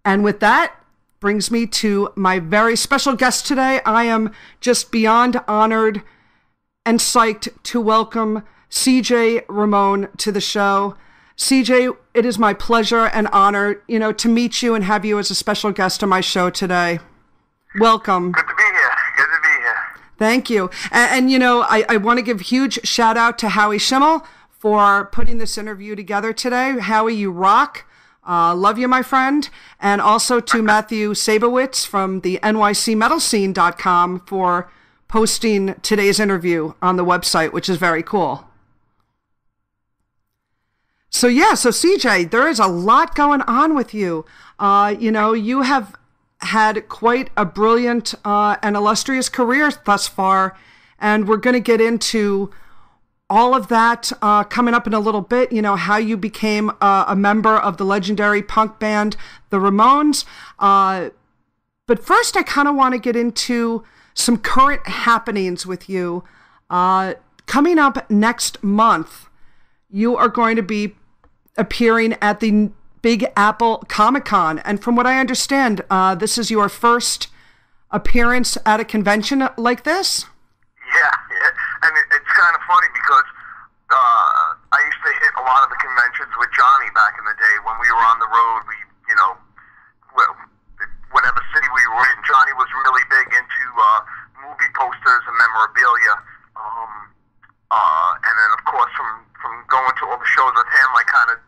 And with that, brings me to my very special guest today. I am just beyond honored and psyched to welcome CJ Ramone to the show. CJ, it is my pleasure and honor, to meet you and have you as a special guest on my show today. Welcome. Good to be here. Thank you. And I want to give huge shout out to Howie Schimmel for putting this interview together today. Howie, you rock. Love you, my friend. And also to Matthew Sabowitz from the NYCMetalScene.com for posting today's interview on the website, which is very cool. So CJ, there is a lot going on with you. You have had quite a brilliant and illustrious career thus far, and we're going to get into all of that coming up in a little bit, how you became a member of the legendary punk band, the Ramones. But first, I kind of want to get into some current happenings with you. Coming up next month, you are going to be appearing at the Big Apple Comic-Con. And from what I understand, this is your first appearance at a convention like this? Yeah. And it's kind of funny because I used to hit a lot of the conventions with Johnny back in the day. When we were on the road, whatever city we were in, Johnny was really big into movie posters and memorabilia. And then, of course, from going to all the shows with him, I kind of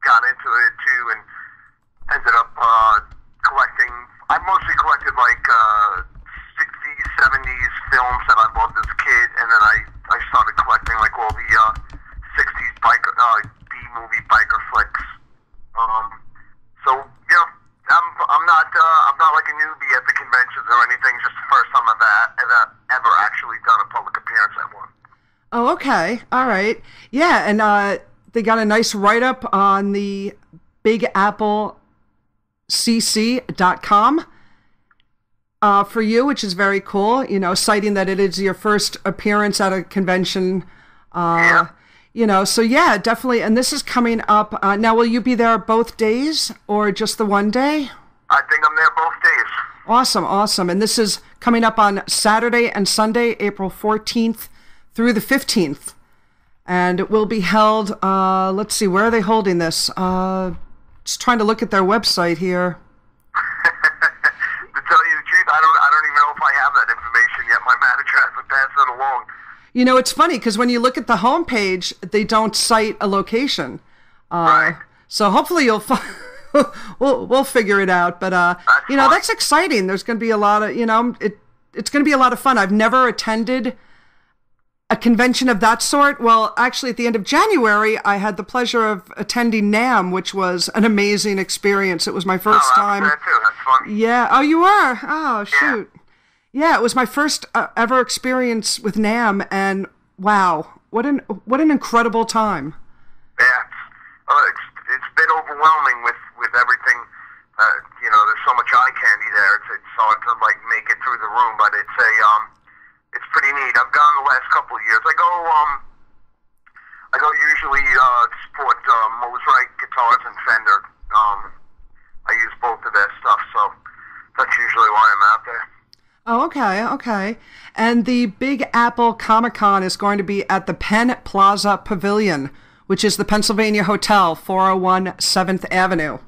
got into it too and ended up collecting. I mostly collected like 60s, 70s films that I loved as a kid, and then I started collecting like all the 60s biker B-movie biker flicks. I'm not like a newbie at the conventions or anything. Just the first time I've ever actually done a public appearance at one. Oh, okay. All right. Yeah, and they got a nice write-up on the BigAppleCC.com for you, which is very cool, citing that it is your first appearance at a convention. Yeah. So yeah, definitely. And this is coming up. Now, will you be there both days or just the one day? I think I'm there both days. Awesome. And this is coming up on Saturday and Sunday, April 14th through the 15th. And it will be held, let's see, where are they holding this? Just trying to look at their website here. To tell you the truth, I don't even know if I have that information yet. My manager hasn't passed it along. It's funny because when you look at the homepage, they don't cite a location. Right. So hopefully you'll we'll figure it out. But that's exciting. There's going to be a lot of it's going to be a lot of fun. I've never attended a convention of that sort. Well, actually, at the end of January, I had the pleasure of attending NAMM, which was an amazing experience. It was my first time. I was there too. That's funny. Yeah. Oh, you were? Oh, shoot. Yeah, it was my first ever experience with NAMM, and wow, what an incredible time. Yeah, it's a bit overwhelming with everything. There's so much eye candy there. It's hard to make it through the room, but it's pretty neat. I've gone the last couple of years. I go usually to support Mosrite guitars and Fender. I use both of their stuff, so that's usually why I'm out there. Oh, okay. And the Big Apple Comic-Con is going to be at the Penn Plaza Pavilion, which is the Pennsylvania Hotel, 401 7th Avenue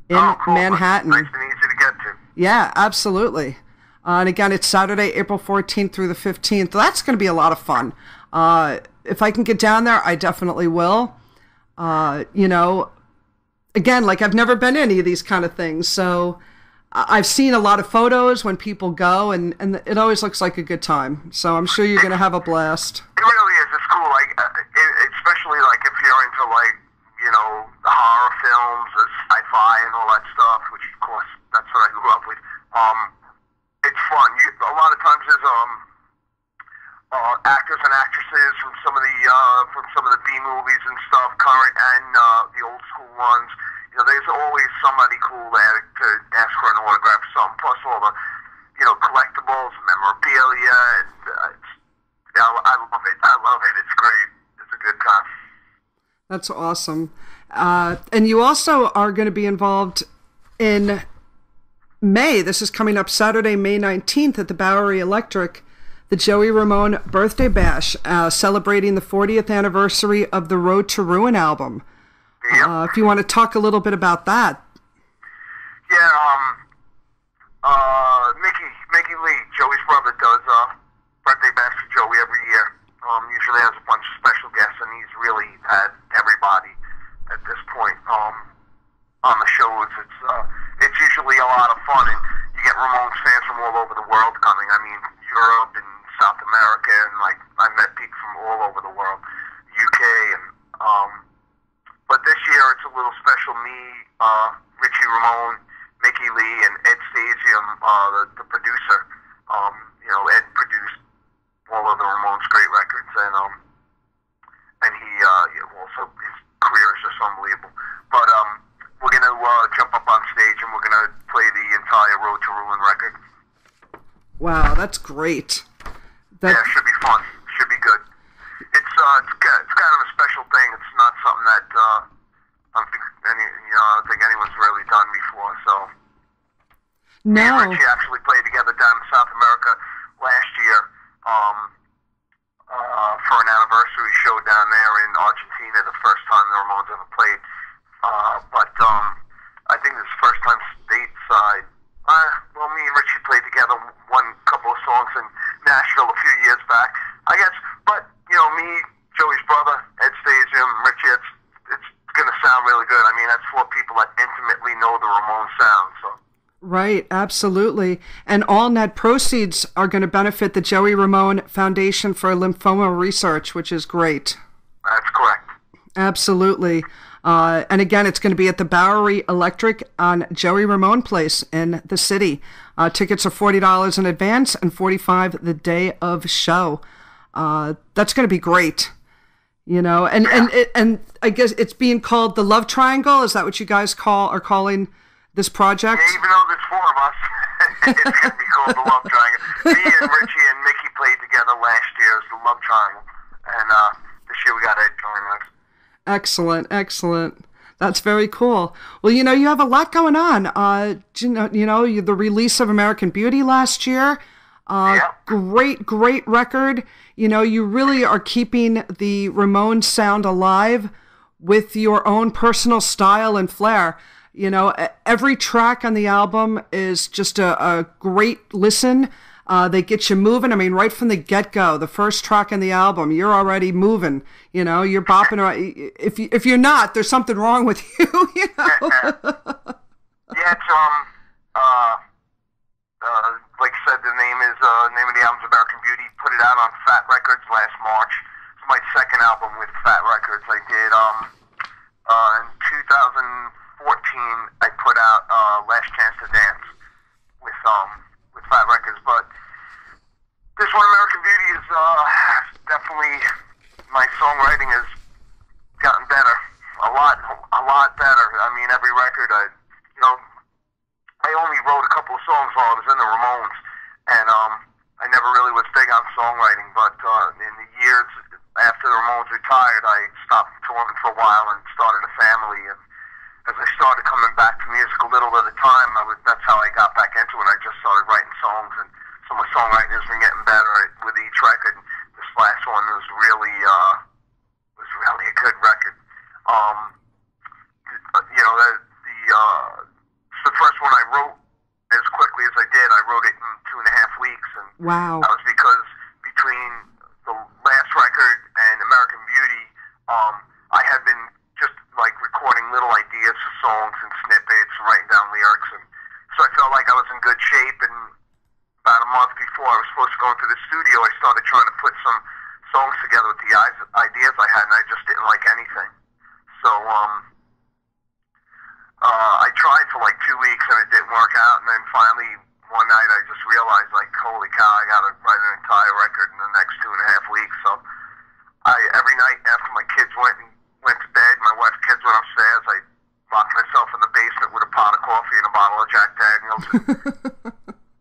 in Manhattan. Nice and easy to get to. Yeah, absolutely. And again, it's Saturday, April 14th through the 15th. That's going to be a lot of fun. If I can get down there, I definitely will. Again, I've never been to any of these kind of things, so I've seen a lot of photos when people go, and it always looks like a good time. So I'm sure you're going to have a blast. It really is. It's cool, especially if you're into horror films or sci-fi and all that stuff, which of course that's what I grew up with. It's fun. A lot of times there's actors and actresses from some of the B movies and stuff, current and the old school ones. There's always somebody cool there to ask for an autograph or something. Plus all the, collectibles, memorabilia. I love it. It's great. It's a good time. That's awesome. And you also are going to be involved in May, this is coming up Saturday, May 19th at the Bowery Electric, the Joey Ramone Birthday Bash, celebrating the 40th anniversary of the Road to Ruin album. Yep. If you want to talk a little bit about that. Yeah, Mickey Lee, Joey's brother, does birthday bash for Joey every year. Usually has a bunch of special guests, and he's really had everybody at this point on the shows. It's usually a lot of fun, and you get Ramones fans from all over the world coming. I mean, Europe and South America, and like I met people from all over the world, UK, and but this year it's a little special. Me, Richie Ramone, Mickey Lee, and Ed Stasium, the producer. Ed produced all of the Ramones' great records, and he also his career is just unbelievable. But we're gonna jump up on stage and we're gonna play the entire Road to Ruin record. Wow, that's great. Yeah, it should be fun. Should be good. It's kind of a special thing. It's not something that I don't think anyone's really done before. So no. Me and Richie actually played together down in South America last year for an anniversary show down there in Argentina. The first time the Ramones ever played. But I think this is the first time stateside. Me and Richie played together one couple of songs in Nashville a few years back, I guess. But me, Joey's brother, Ed Stasium, Richie, it's going to sound really good. I mean, that's four people that intimately know the Ramones sound. So. Right, absolutely. And all net proceeds are going to benefit the Joey Ramone Foundation for Lymphoma Research, which is great. That's correct. Absolutely. And again, it's going to be at the Bowery Electric on Joey Ramone Place in the city. Tickets are $40 in advance and $45 the day of show. That's going to be great. And I guess it's being called the Love Triangle. Is that what you guys are calling this project? Yeah, even though there's four of us, it's going to be called the Love Triangle. Me and Richie and Mickey played together last year as the Love Triangle, and this year we got Ed joining us. Excellent. That's very cool. Well, you have a lot going on. The release of American Beauty last year. Great record. You really are keeping the Ramones sound alive with your own personal style and flair. Every track on the album is just a great listen. They get you moving. I mean, right from the get-go, the first track on the album, you're already moving. You're bopping around. If you're not, there's something wrong with you. Yeah, it's like I said, the name of the album's American Beauty. Put it out on Fat Records last March. It's my second album with Fat Records. I did in 2014. I put out Last Chance to Dance with Fat Records, but this one, American Beauty, is definitely, my songwriting has gotten better, a lot better. I mean, every record, I only wrote a couple of songs while I was in the Ramones, and I never really was big on songwriting, but in the years after the Ramones retired, I stopped touring for a while and started a family, and as I started coming back to music a little at a time, that's how I got back into it. I just started writing songs, and so my songwriting has been getting better with each record. This last one was really a good record. The first one I wrote as quickly as I did. I wrote it in 2.5 weeks, and wow. That was because between the last record and American Beauty, I had been just like recording little ideas for songs and snippets, writing down lyrics, and so I felt like I was in good shape. And about a month before I was supposed to go into the studio, I started trying to put some songs together with the ideas I had, and I just didn't like anything. So I tried for like 2 weeks, and it didn't work out. And then finally one night I just realized, like, holy cow, I got to write an entire record in the next 2.5 weeks. So every night after my kids went to bed, my wife and kids went upstairs, I locked myself in the basement with a pot of coffee and a bottle of Jack Daniels, and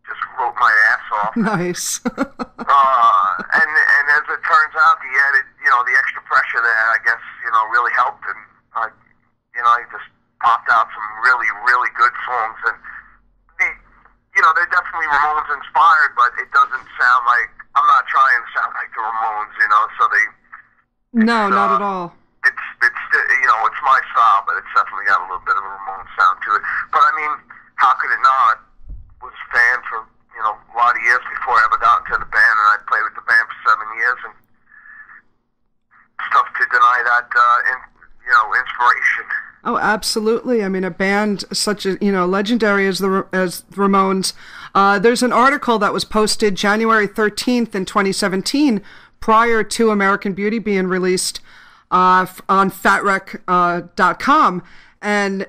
just wrote my ass off. Nice. And as it turns out, the added, the extra pressure there, I guess, really helped, and I just popped out some really, really good songs. And No, not at all. It's my style, but it's definitely got a little bit of a Ramone sound to it. But I mean, how could it not? Was a fan for a lot of years before I ever got into the band, and I played with the band for 7 years, and it's tough to deny that inspiration. Oh, absolutely. I mean, a band such as legendary as as Ramones. There's an article that was posted January 13th in 2017, prior to American Beauty being released on fatrec.com, and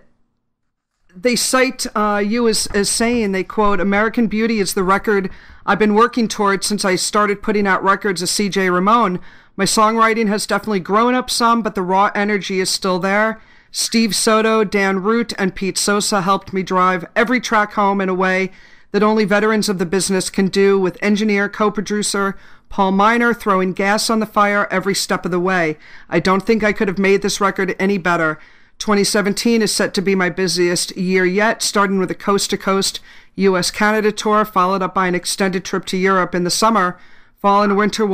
they cite you as saying, they quote, "American Beauty is the record I've been working towards since I started putting out records as CJ Ramone. My songwriting has definitely grown up some, but the raw energy is still there. Steve Soto, Dan Root, and Pete Sosa helped me drive every track home in a way that only veterans of the business can do, with engineer, co-producer Paul Miner throwing gas on the fire every step of the way. I don't think I could have made this record any better. 2017 is set to be my busiest year yet, starting with a coast-to-coast U.S.-Canada tour, followed up by an extended trip to Europe in the summer. Fall and winter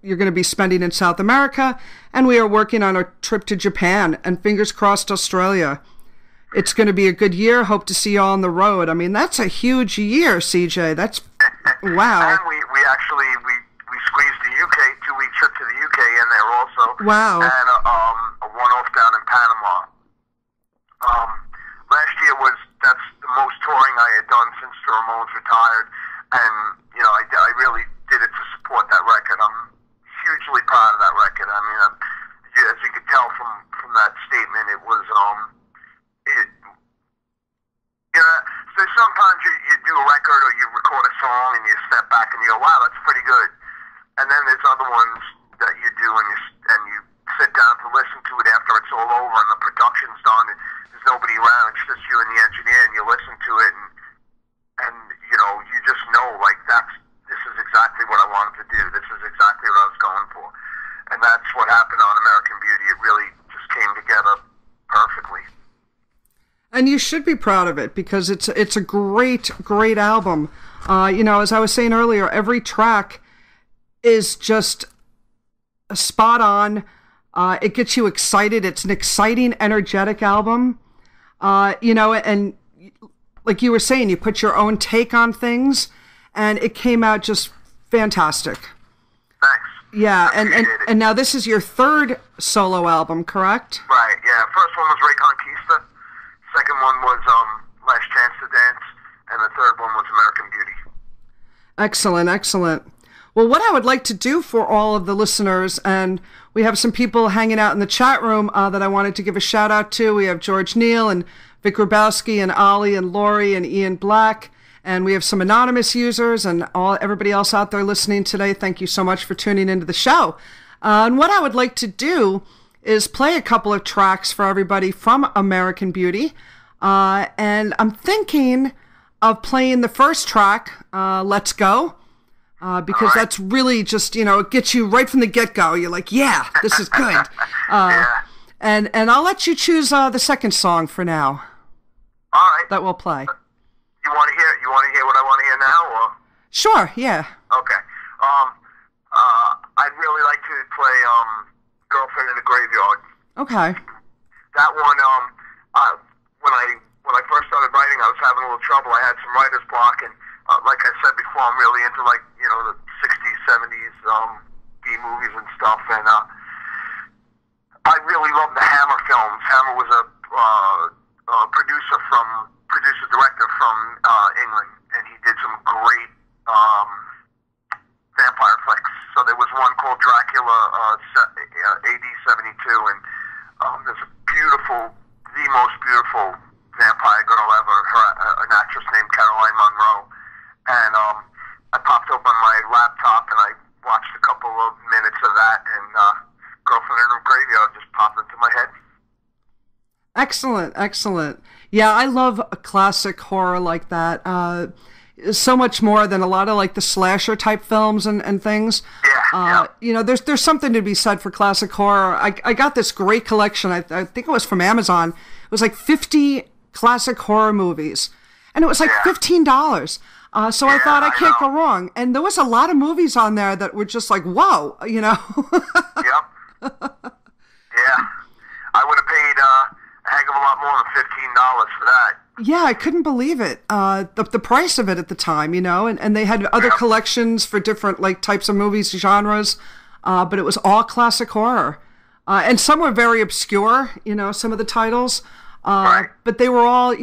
you're going to be spending in South America, and we are working on a trip to Japan, and fingers crossed Australia. It's going to be a good year. Hope to see you all on the road." I mean, that's a huge year, CJ. That's, wow. And we squeezed the UK, 2-week trip to the UK in there also. Wow. And a one-off down in Panama. Last year that's the most touring I had done since the Ramones retired, and I really did it to support that record. I'm hugely proud of that record. I mean, as you could tell from that statement, it was so sometimes you do a record or you record a song and you step back and you go, wow, that's pretty good, and then there's other ones that you do and you sit down to listen to it after it's all over and the production's done and there's nobody around, it's just you and the engineer, and you listen to it and you just know, like, this is exactly what I wanted to do. This is exactly what I was going for. And that's what happened on American Beauty. It really just came together perfectly. And you should be proud of it, because it's a great album. As I was saying earlier, every track is just spot on. It gets you excited. It's an exciting, energetic album. And like you were saying, you put your own take on things, and it came out just fantastic. Thanks. Yeah, and now this is your third solo album, correct? Right, yeah. First one was Reconquista. Second one was Last Chance to Dance. And the third one was American Beauty. Excellent, excellent. Well, what I would like to do for all of the listeners, and we have some people hanging out in the chat room that I wanted to give a shout out to. We have George Neal and Vic Grabowski and Ollie and Lori and Ian Black. And we have some anonymous users and everybody else out there listening today. Thank you so much for tuning into the show. And what I would like to do is play a couple of tracks for everybody from American Beauty. And I'm thinking of playing the first track, Let's Go, because that's really just, it gets you right from the get-go. You're like, yeah, this is good. And I'll let you choose the second song for now. All right. That we'll play. You want to hear what I want to hear now, or? Sure, yeah. Okay. I'd really like to play Girlfriend in the Graveyard. Okay. That one, when I first started writing, I was having a little trouble. I had some writer's block, and like I said before, I'm really into the 60s, 70s B movies and stuff, and I really love the Hammer films. Hammer was a producer-director from England, and he did some great vampire flicks. So there was one called Dracula, AD 72, and there's the most beautiful vampire girl ever, an actress named Caroline Munro. And I popped open my laptop and I watched a couple of minutes of that, and Girlfriend in the Graveyard just popped into my head. Excellent, excellent. Yeah, I love a classic horror like that. So much more than a lot of the slasher type films and things. Yeah. There's something to be said for classic horror. I got this great collection. I think it was from Amazon. It was 50 classic horror movies, and it was $15. So I thought I can't go wrong. And there was a lot of movies on there that were just whoa, Yep. Yeah, I would have paid a heck of a lot more than $15 for that. Yeah, I couldn't believe it. The price of it at the time, and they had other collections for different types of movies, genres, but it was all classic horror. And some were very obscure, some of the titles. Right. But they were all,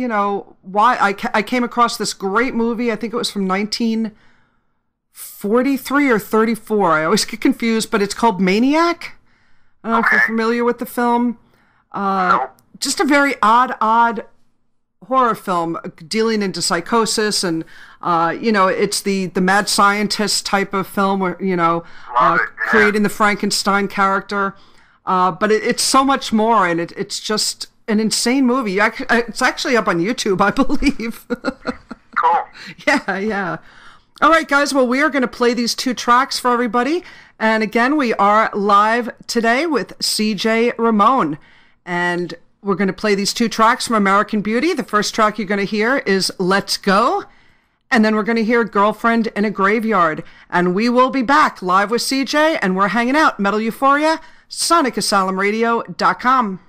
why I came across this great movie. I think it was from 1943 or 34. I always get confused, but it's called Maniac. I don't know if you're familiar with the film. Nope. Just a very odd horror film dealing into psychosis, and it's the mad scientist type of film where creating the Frankenstein character. But it's so much more, and it's just an insane movie. It's actually up on YouTube, I believe. Cool. Yeah. All right, guys. Well, we are going to play these 2 tracks for everybody. And again, we are live today with CJ Ramone. And we're going to play these 2 tracks from American Beauty. The first track you're going to hear is Let's Go. And then we're going to hear Girlfriend in a Graveyard. And we will be back live with CJ, and we're hanging out. Metal Euphoria, SonicAsylumRadio.com.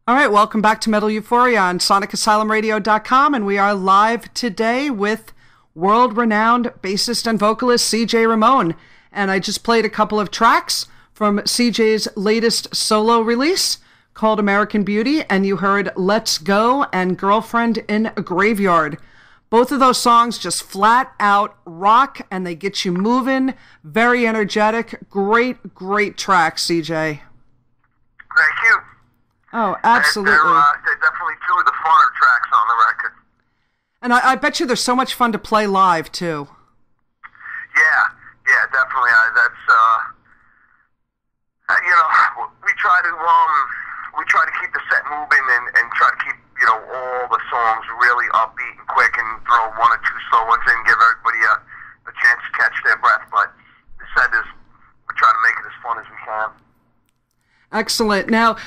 All right, welcome back to Metal Euphoria on SonicAsylumRadio.com, and we are live today with world-renowned bassist and vocalist CJ Ramone. And I just played a couple of tracks from CJ's latest solo release called American Beauty, and you heard Let's Go and Girlfriend in a Graveyard. Both of those songs just flat out rock, and they get you moving, very energetic, great, great tracks, CJ. Thank you. Oh, absolutely. They're definitely two of the funner tracks on the record. And I bet you they're so much fun to play live, too. Yeah, definitely. We try to keep the set moving and try to keep, all the songs really upbeat and quick and throw one or two slow ones in, give everybody a chance to catch their breath. But the set is, we try to make it as fun as we can. Excellent. Now,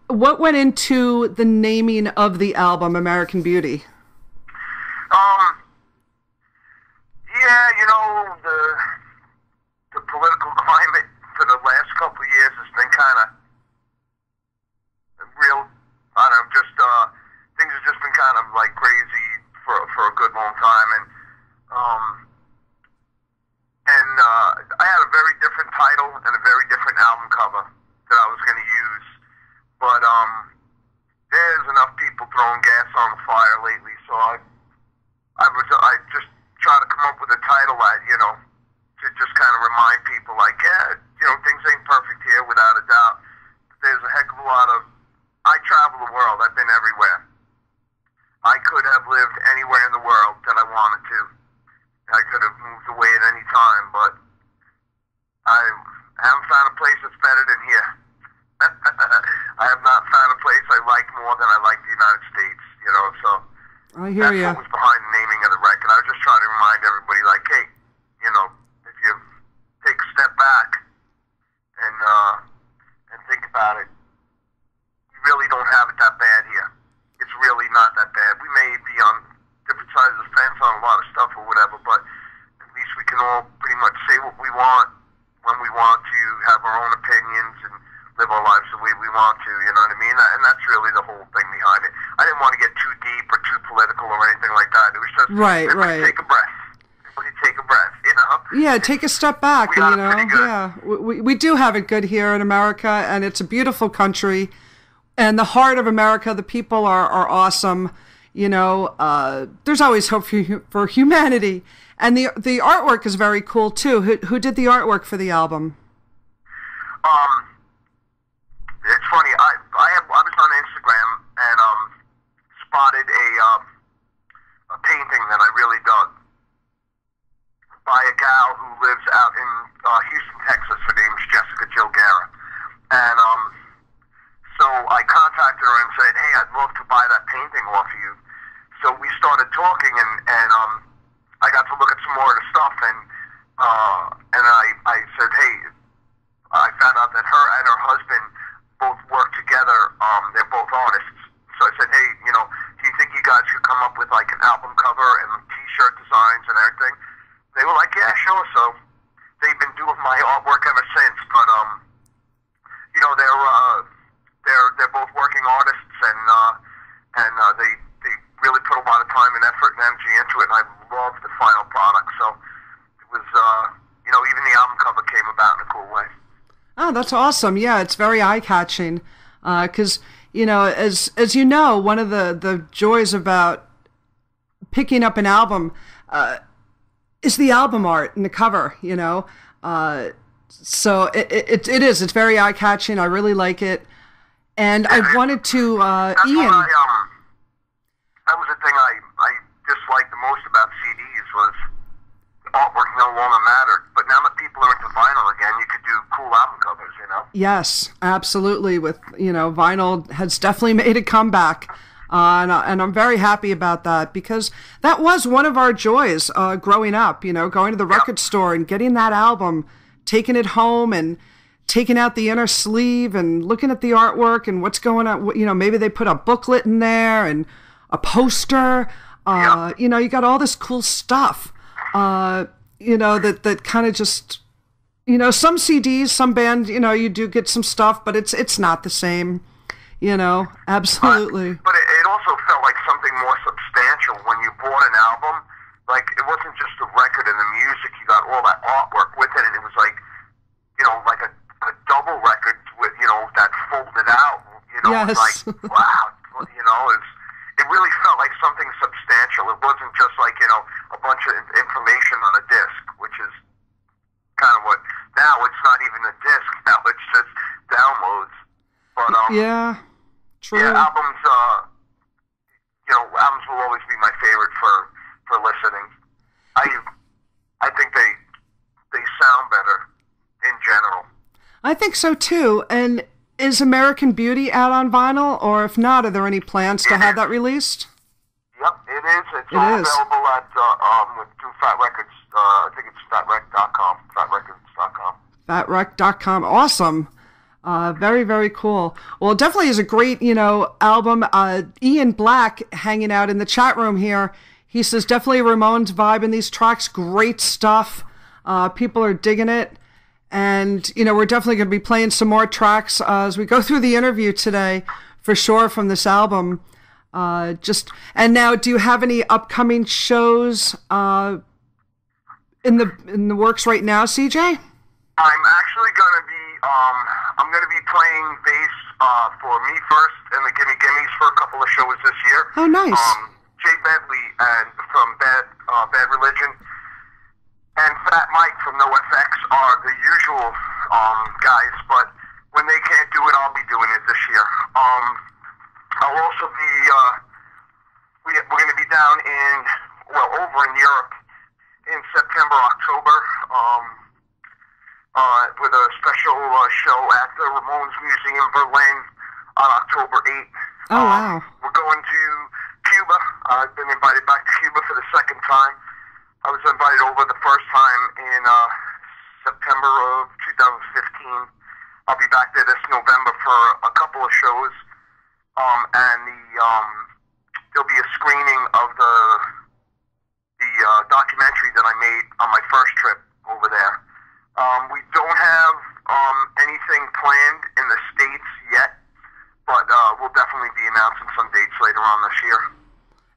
what went into the naming of the album, American Beauty? The political climate for the last couple of years has been kind of real, things have just been kind of like crazy for a good long time, and I had a very different title and a very different album cover that I was going to use, but there's enough people throwing gas on the fire lately, so I just try to come up with a title that, to just kind of remind people, like, things ain't perfect here, without a doubt. There's a heck of a lot of, I travel the world, I've been everywhere. I could have lived anywhere in the world that I wanted to. I could have moved away at any time, but I haven't found a place that's better than here. I have not found a place I like more than I like the United States, so I hear you. That's what was behind the naming of the record. I was just trying to remind everybody, like, hey, if you take a step back and think about it, we really don't have it that bad here. It's really not that bad. We may be on different sides of the fence on a lot of stuff or whatever, but at least we can all pretty much say what we want when we want to, have our own opinions, and live our lives the way we want to, you know what I mean? And that's really the whole thing behind it. I didn't want to get too deep or too political or anything like that. It was just, right. Take a breath. Everybody take a breath, Yeah, take a step back. We got it pretty good. Yeah, we do have it good here in America, and it's a beautiful country. And the heart of America, the people are awesome. There's always hope for humanity. And the artwork is very cool, too. Who did the artwork for the album? It's funny. I was on Instagram and spotted a painting that I really dug by a gal who lives out in Houston, Texas. Her name's Jessica Jill Guerra. And so I contacted her and said, hey, I'd love to buy that painting off of you. So we started talking, and I got to look at some more of the stuff, and I said, hey, I found out that her and her husband both work together. They're both artists. So I said, hey, do you think you guys could come up with like an album cover and T-shirt designs and everything? They were like, yeah, sure. So they've been doing my artwork ever since. But they're both working artists, and they really put a lot of time and effort and energy into it. And I love the final product. So it was, even the album cover came about in a cool way. Oh, that's awesome. Yeah, it's very eye-catching. Because, as you know, one of the joys about picking up an album is the album art and the cover, So it is. It's very eye-catching. I really like it. And I wanted to, Ian... That was the thing I disliked the most about CDs was artwork no longer mattered. But now that people are into vinyl again, you could do cool album covers, Yes, absolutely. With, vinyl has definitely made a comeback. And I'm very happy about that, because that was one of our joys growing up, going to the record store and getting that album, taking it home and taking out the inner sleeve and looking at the artwork and what's going on. Maybe they put a booklet in there and a poster. You got all this cool stuff, that kind of just, some CDs, some band, you do get some stuff, but it's not the same. You know, absolutely. But it also felt like something more substantial when you bought an album. Like, it wasn't just the record and the music. You got all that artwork with it, and it was like, you know, like a double record with, you know, that folded out. You know, yes. Like, wow. You know, it really felt like something substantial. It wasn't just like, you know, a bunch of information on a disc, which is kind of what, now it's not even a disc. Now it's just downloads. But, yeah, true. Yeah, albums, you know, albums will always be my favorite for listening. I think they sound better in general. I think so too. And is American Beauty out on vinyl, or if not, are there any plans to have that released? Yep, it is. It's all available at through Fat Records. I think it's fatrec.com. Fatrecords.com. Fatrec.com. Awesome. Very, very cool. Well, it definitely is a great, you know, album. Ian Black hanging out in the chat room here. He says definitely Ramon's vibe in these tracks. Great stuff. People are digging it. And, you know, we're definitely going to be playing some more tracks as we go through the interview today, for sure, from this album. And now, do you have any upcoming shows in the works right now, CJ? I'm actually going to be I'm going to be playing bass for Me First and the Gimme Gimmes for a couple of shows this year. Oh, nice. Jay Bentley and from Bad Religion and Fat Mike from NoFX are the usual guys, but when they can't do it, I'll be doing it this year. I'll also be we're going to be down over in Europe in September, October, with a special show at the Ramone's Museum, Berlin, on October 8th. Oh, wow. We're going to Cuba. I've been invited back to Cuba for the second time. I was invited over the first time in September of 2015. I'll be back there this November for a couple of shows. And there'll be a screening of the documentary that I made on my first trip over there. We don't have anything planned in the States yet, but we'll definitely be announcing some dates later on this year.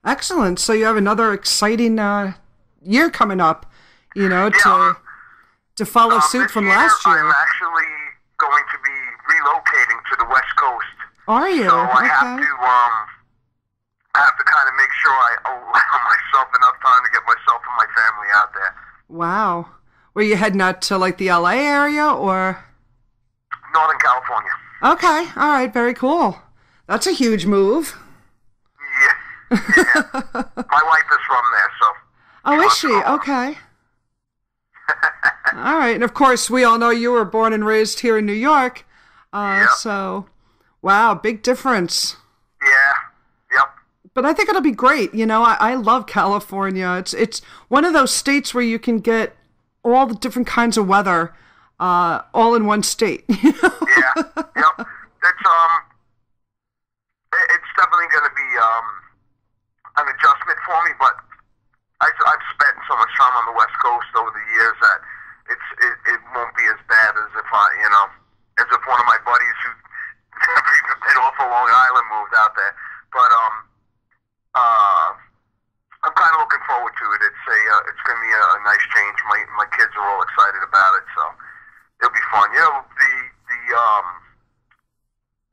Excellent. So you have another exciting year coming up, you know, to follow suit from last year. I'm actually going to be relocating to the West Coast. Are you? So I have to kind of make sure I allow myself enough time to get myself and my family out there. Wow. Were you heading out to like the LA area or? Northern California. Okay. All right. Very cool. That's a huge move. Yeah. My wife is from there, so. Oh, is she? Okay. All right. And of course, we all know you were born and raised here in New York. Yep. So, wow, big difference. Yeah. Yep. But I think it'll be great. You know, I love California. It's one of those states where you can get all the different kinds of weather, all in one state. You know? Yeah. Yep. It's definitely going to be an adjustment for me, but I've spent so much time on the West Coast over the years that it won't be as bad as if one of my buddies who never even been off of Long Island moved out there. But I'm kind of looking forward to it. It's going to be a nice change. My kids are all excited about it, so it'll be fun. You know,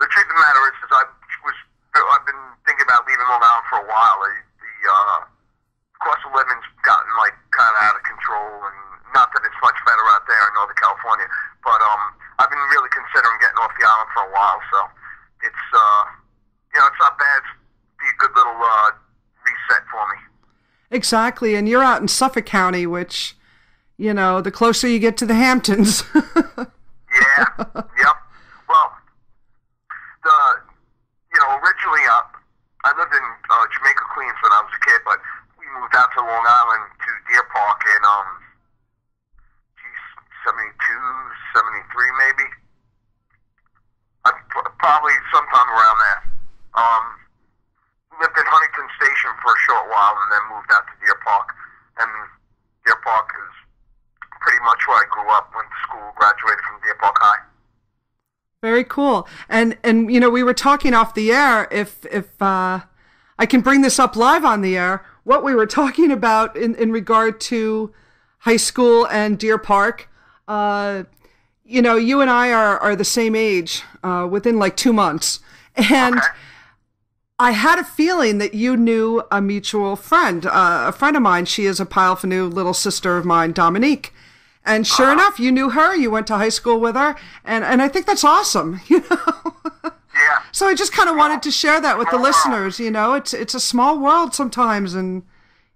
the truth of the matter is I've been thinking about leaving Long Island for a while. The cost of living's gotten like kind of out of control, and not that it's much better out there in Northern California, but I've been really considering getting off the island for a while. So it's it's not bad. It'd be a good little reset for me. Exactly, and you're out in Suffolk County, which, you know, the closer you get to the Hamptons. Yeah. Yep. Well, originally I lived in Jamaica, Queens when I was a kid, but we moved out to Long Island to Deer Park in 72, 73 maybe. Probably sometime around there. We lived in Huntington Station for a short while and then moved out to Deer Park. And Deer Park is pretty much where I grew up, went to school, graduated from Deer Park High. Very cool. And you know, we were talking off the air. If I can bring this up live on the air, what we were talking about in regard to high school and Deer Park. You know, you and I are the same age within like 2 months, and I had a feeling that you knew a mutual friend, a friend of mine. She is a Pilefanu little sister of mine, Dominique. And sure enough, you knew her. You went to high school with her, and I think that's awesome. You know. Yeah. So I just kind of wanted to share that with the listeners. You know, it's a small world sometimes, and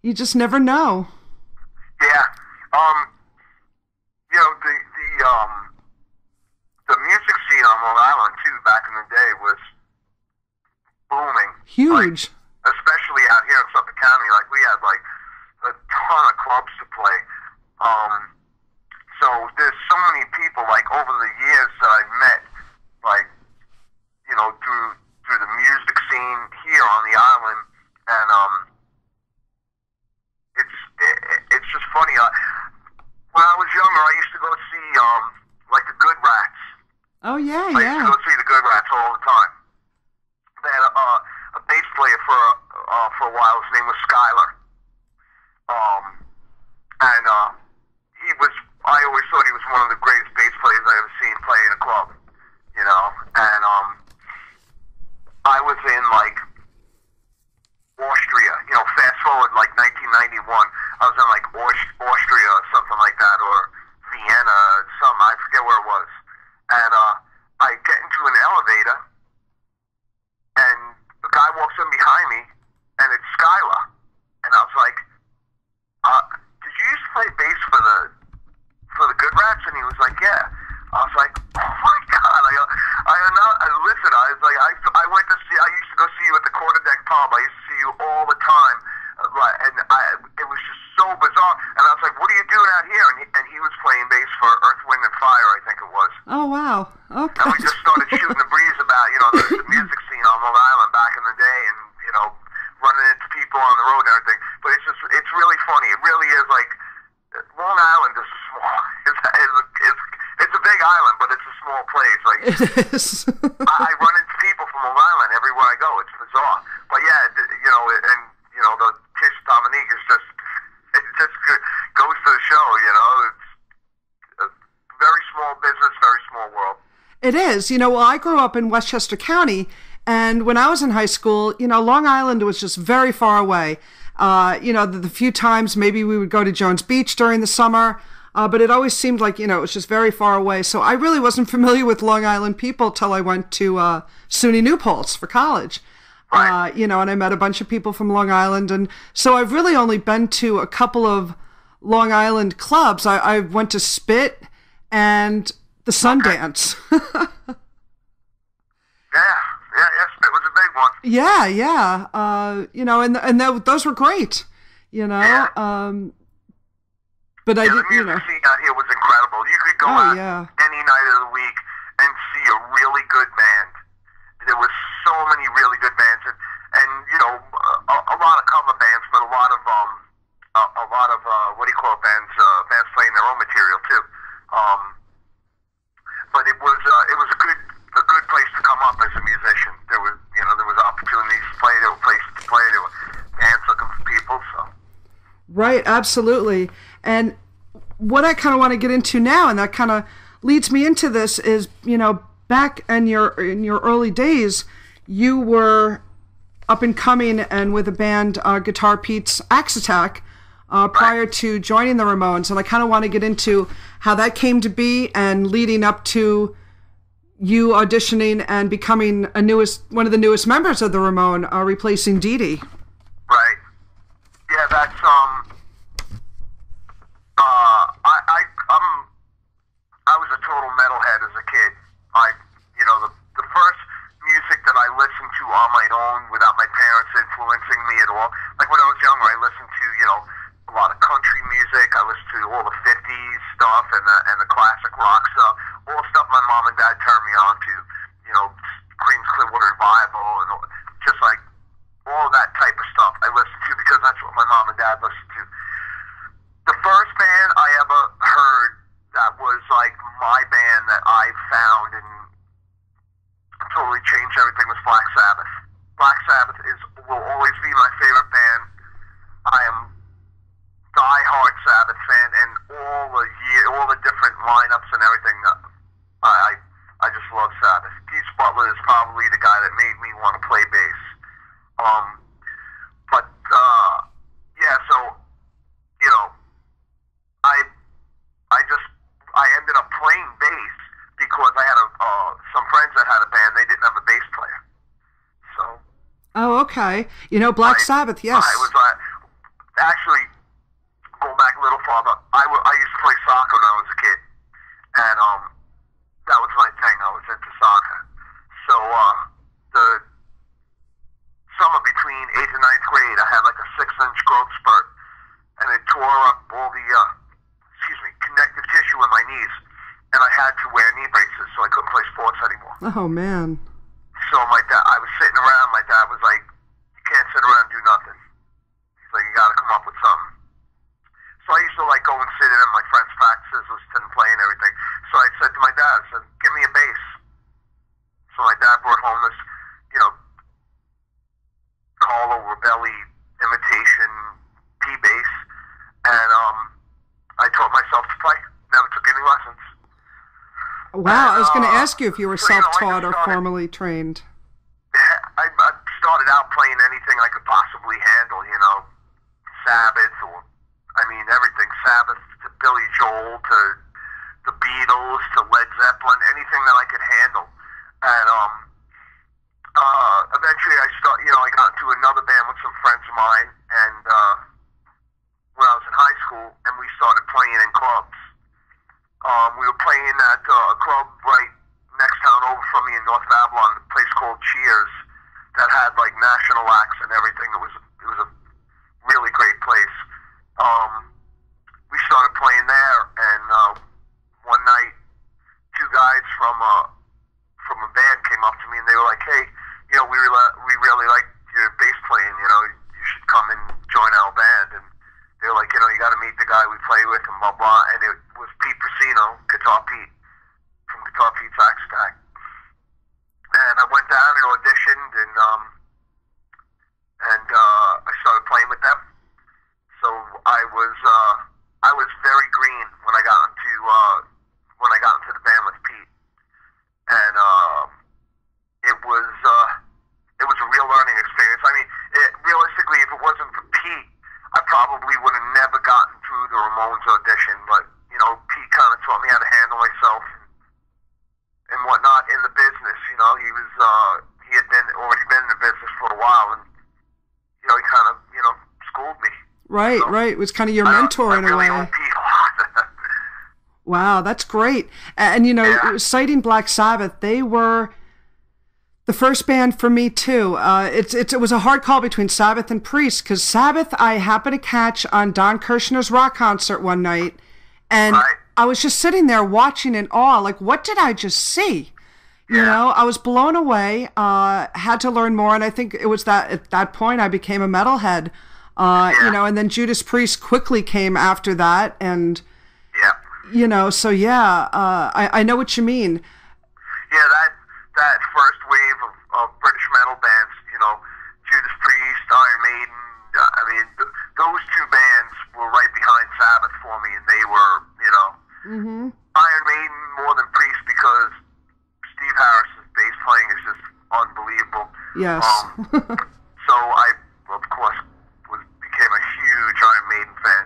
you just never know. Yeah. You know, the music scene on Long Island too back in the day was booming. Huge. Like, especially out here in Suffolk County. Like, we had like a ton of clubs to play. So there's so many people, like, over the years that I've met, like, you know, through the music scene here on the island, and it's just funny. When I was younger, I used to go see like the Good Rats. Oh yeah, I used to go see the Good Rats all the time. They had a bass player for a while. His name was Skylar. And he was. I always thought he was one of the greatest bass players I ever seen play in a club. You know, and I was in like Austria. You know, fast forward like 1991. I was in like Austria or something like that, or Vienna, something. I forget where it was. And I get into an elevator, and the guy walks in behind me, and it's Skylar. And I was like, did you used to play bass for the Good Rats? And he was like, yeah. I was like, oh my God. Listen, I was like, I used to go see you at the Quarterdeck Pub. I used to see you all the time. And it was just so bizarre. And I was like, what are you doing out here? And he was playing bass for Earth, Wind, and Fire, I think it was. Oh, wow. Okay. And we just started shooting the breeze about, you know, the music scene on Long Island back in the day, and, you know, running into people on the road and everything. But it's really funny. It really is like, Long Island is a small, it's a big island, but it's a small place. Like, it is. I run into people from Long Island everywhere I go. It's bizarre. But yeah, you know, and, you know, the Kiss Dominique is just, it just goes to the show, you know. It's a very small business, very small world. It is. You know, well, I grew up in Westchester County, and when I was in high school, you know, Long Island was just very far away. You know, the few times maybe we would go to Jones Beach during the summer, but it always seemed like, you know, it was just very far away. So I really wasn't familiar with Long Island people till I went to SUNY New Paltz for college. Right. You know, and I met a bunch of people from Long Island. And so I've really only been to a couple of Long Island clubs. I went to Spit and the Sundance. Yeah, Spit was a big one. Yeah. You know, and those were great, you know. Yeah. But the music scene out here was incredible. You could go out any night of the week and see a really good band. There was so many really good bands, and you know, a lot of cover bands, but a lot of what do you call it, bands playing their own material too. But it was a good place to come up as a musician. There was opportunities to play, there were places to play, there were bands looking for people. So. Right, absolutely. And what I kind of want to get into now, and that kind of leads me into this, is, you know, back in your early days, you were up and coming and with a band, Guitar Pete's Axe Attack, prior to joining the Ramones. And I kind of want to get into how that came to be and leading up to you auditioning and becoming one of the newest members of the Ramone, replacing Dee Dee. Right. Yeah, that's I was a total metalhead as a kid. The first music that I listened to on my own without my parents influencing me at all, like when I was younger, I listened to, you know, a lot of country music. I listened to all the 50s stuff and the classic rock stuff, all the stuff my mom and dad turned me on to, you know, Creedence Clearwater Revival and just like all that type of stuff I listened to because that's what my mom and dad listened to. The first band I ever heard that was like my band that I found and changed everything was Black Sabbath. Black Sabbath will always be my favorite band. I am die-hard Sabbath fan, and all the different lineups and everything. I just love Sabbath. Keith Butler is probably the guy that made me want to play bass. So you know, I ended up playing bass because I had some friends that had a band. They didn't have a bass player. So. Oh, okay. You know, Black Sabbath, yes. I was actually going back a little farther. I used to play soccer when I was a kid, and that was my thing. I was into soccer. So the summer between 8th and 9th grade, I had like a 6-inch growth spurt, and it tore up all the connective tissue in my knees, and I had to wear knee braces, so I couldn't play sports anymore. Oh, man. So I was sitting around. My dad was like, "You can't sit around and do nothing." He's like, "You got to come up with something." So I used to like go and sit in at my friends' practices, listen to them play and everything. So I said to my dad, I said, "Give me a bass." So my dad brought home this, Carlo Rebelli imitation P bass, and I taught myself to play. Never took any lessons. Wow, I was going to ask you if you were self-taught or formally trained. I started out playing anything I could possibly handle, Sabbath, everything. Sabbath to Billy Joel to the Beatles to Led Zeppelin, anything that I could handle. And eventually I got into another band with some friends of mine, and when I was in high school, and we started playing in clubs. We were playing at a club right next town over from me in North Babylon, a place called Cheers, that had like national acts and everything. It was a really great place. We started playing there, and one night, 2 guys from a band came up to me, and they were like, "Hey, we really like your bass playing. You should come and join our band." And they were like, "You got to meet the guy we play with," and blah blah. And it was Pete Priscino, Guitar Pete, from Guitar Pete's Axe Stack. And I went down and auditioned, and I started playing with them. So I was very green when I got into the band with Pete, and it was a real learning experience. Realistically, if it wasn't for Pete, I probably would have never gotten through the Ramones audition. But Pete kind of taught me how to handle myself and whatnot in the business. He had already been in the business for a while, and he kind of schooled me. Right, So, right. It was kind of your mentor in a way. I owe Pete a lot. Wow, that's great. And citing Black Sabbath, they were the first band for me too. It was a hard call between Sabbath and Priest, because Sabbath I happened to catch on Don Kirshner's rock concert one night, and Right. I was just sitting there watching in awe, like, what did I just see? I was blown away. Had to learn more, and I think it was that at that point I became a metalhead. And then Judas Priest quickly came after that, and I know what you mean. Yeah, that first wave of British metal bands, Judas Priest, Iron Maiden, those 2 bands were right behind Sabbath for me, and they were, Iron Maiden more than Priest, because Steve Harris's bass playing is just unbelievable. Yes. So I, of course, became a huge Iron Maiden fan.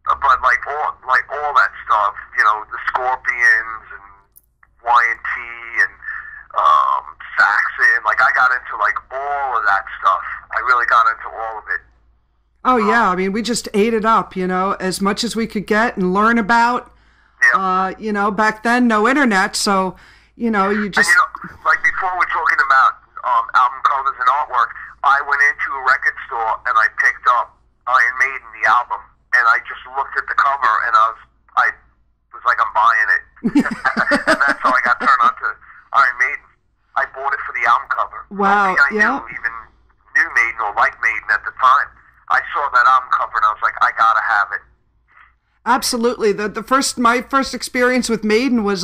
But all that stuff, the Scorpions and Y&T and Saxon, I got into all of that stuff. I really got into all of it. Oh yeah, we just ate it up, as much as we could get and learn about. Yeah. Back then no internet, so you just. And, before we're talking about album covers and artwork, I went into a record store and I picked up Iron Maiden, the album, and I just looked at the cover and I was like, I'm buying it. And that's how I got turned on to Iron Maiden. I bought it for the album cover. Wow. I even knew Maiden or liked Maiden at the time. I saw that album cover and I was like, I gotta have it. Absolutely. My first experience with Maiden was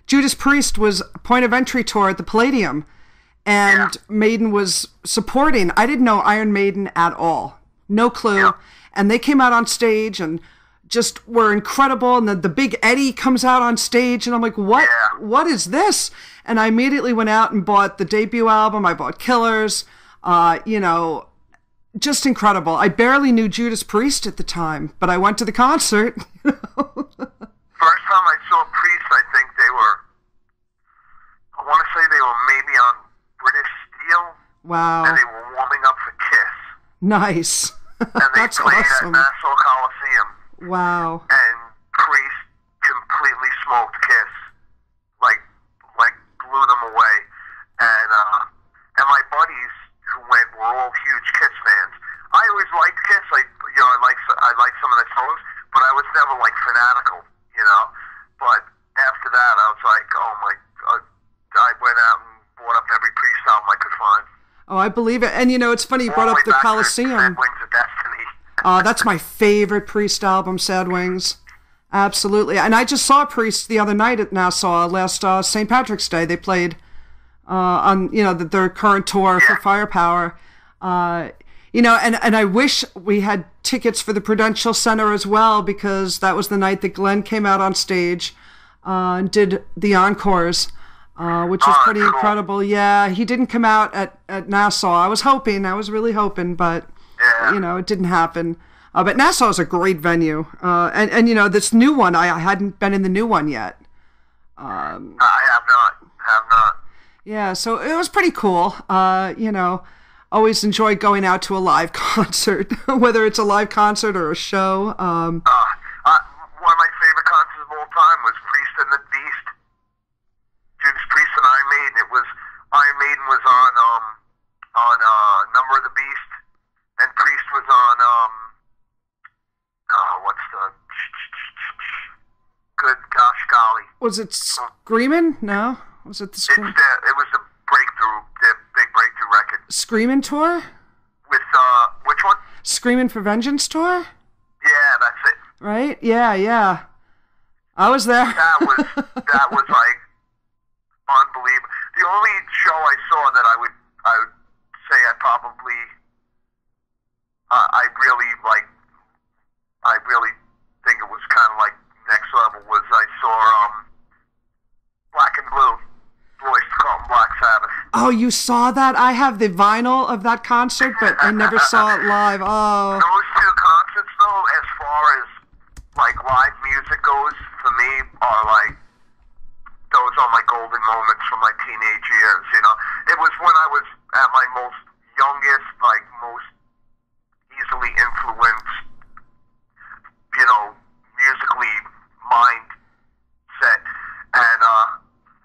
Judas Priest was point of entry tour at the Palladium, and Maiden was supporting. I didn't know Iron Maiden at all. No clue. Yeah. And they came out on stage and just were incredible. And the Big Eddie comes out on stage, and I'm like, what? Yeah. What is this? And I immediately went out and bought the debut album. I bought Killers. Just incredible. I barely knew Judas Priest at the time, but I went to the concert. First time I saw Priest, I think I want to say they were maybe on British Steel. Wow. And they were warming up for Kiss. Nice. And they played awesome. at Nassau Coliseum. Wow. And Priest completely smoked Kiss. Like blew them away. And my buddies who went were all huge Kiss fans. I always liked Kiss. I liked some of the songs, but I was never like fanatical, you know. But after that, I was like, oh my. I went out and bought up every Priest album I could find. Oh, I believe it. And, it's funny you brought up the Coliseum. Sad Wings of Destiny. That's my favorite Priest album, Sad Wings. Absolutely. And I just saw Priest the other night at Nassau, last St. Patrick's Day. They played on, their current tour for Firepower. And I wish we had tickets for the Prudential Center as well, because that was the night that Glenn came out on stage and did the encores. Which was pretty incredible. Yeah, he didn't come out at Nassau. I was really hoping, but, it didn't happen. But Nassau is a great venue. And this new one, I hadn't been in the new one yet. I have not. Yeah, so it was pretty cool. Always enjoy going out to a live concert, whether it's a live concert or a show. One of my favorite concerts of all time was Priest and the Beast. Judas Priest and Iron Maiden. Iron Maiden was on Number of the Beast, and Priest was on what's the good gosh golly? Was it Screamin'? No, was it the Screamin'? It was the big breakthrough record. Screamin' tour? With which one? Screamin' for Vengeance tour? Yeah, that's it. Right? Yeah. I was there. That was like unbelievable. The only show I saw that I would say I really think it was kind of like next level was I saw Black and Blue, Royce Carlton Black Sabbath. Oh, you saw that? I have the vinyl of that concert, but I never saw it live. Oh. Those two concerts, though, as far as like live music goes, for me, are like those are my golden moments from my teenage years. It was when I was at my most youngest, like most easily influenced, musically mindset, and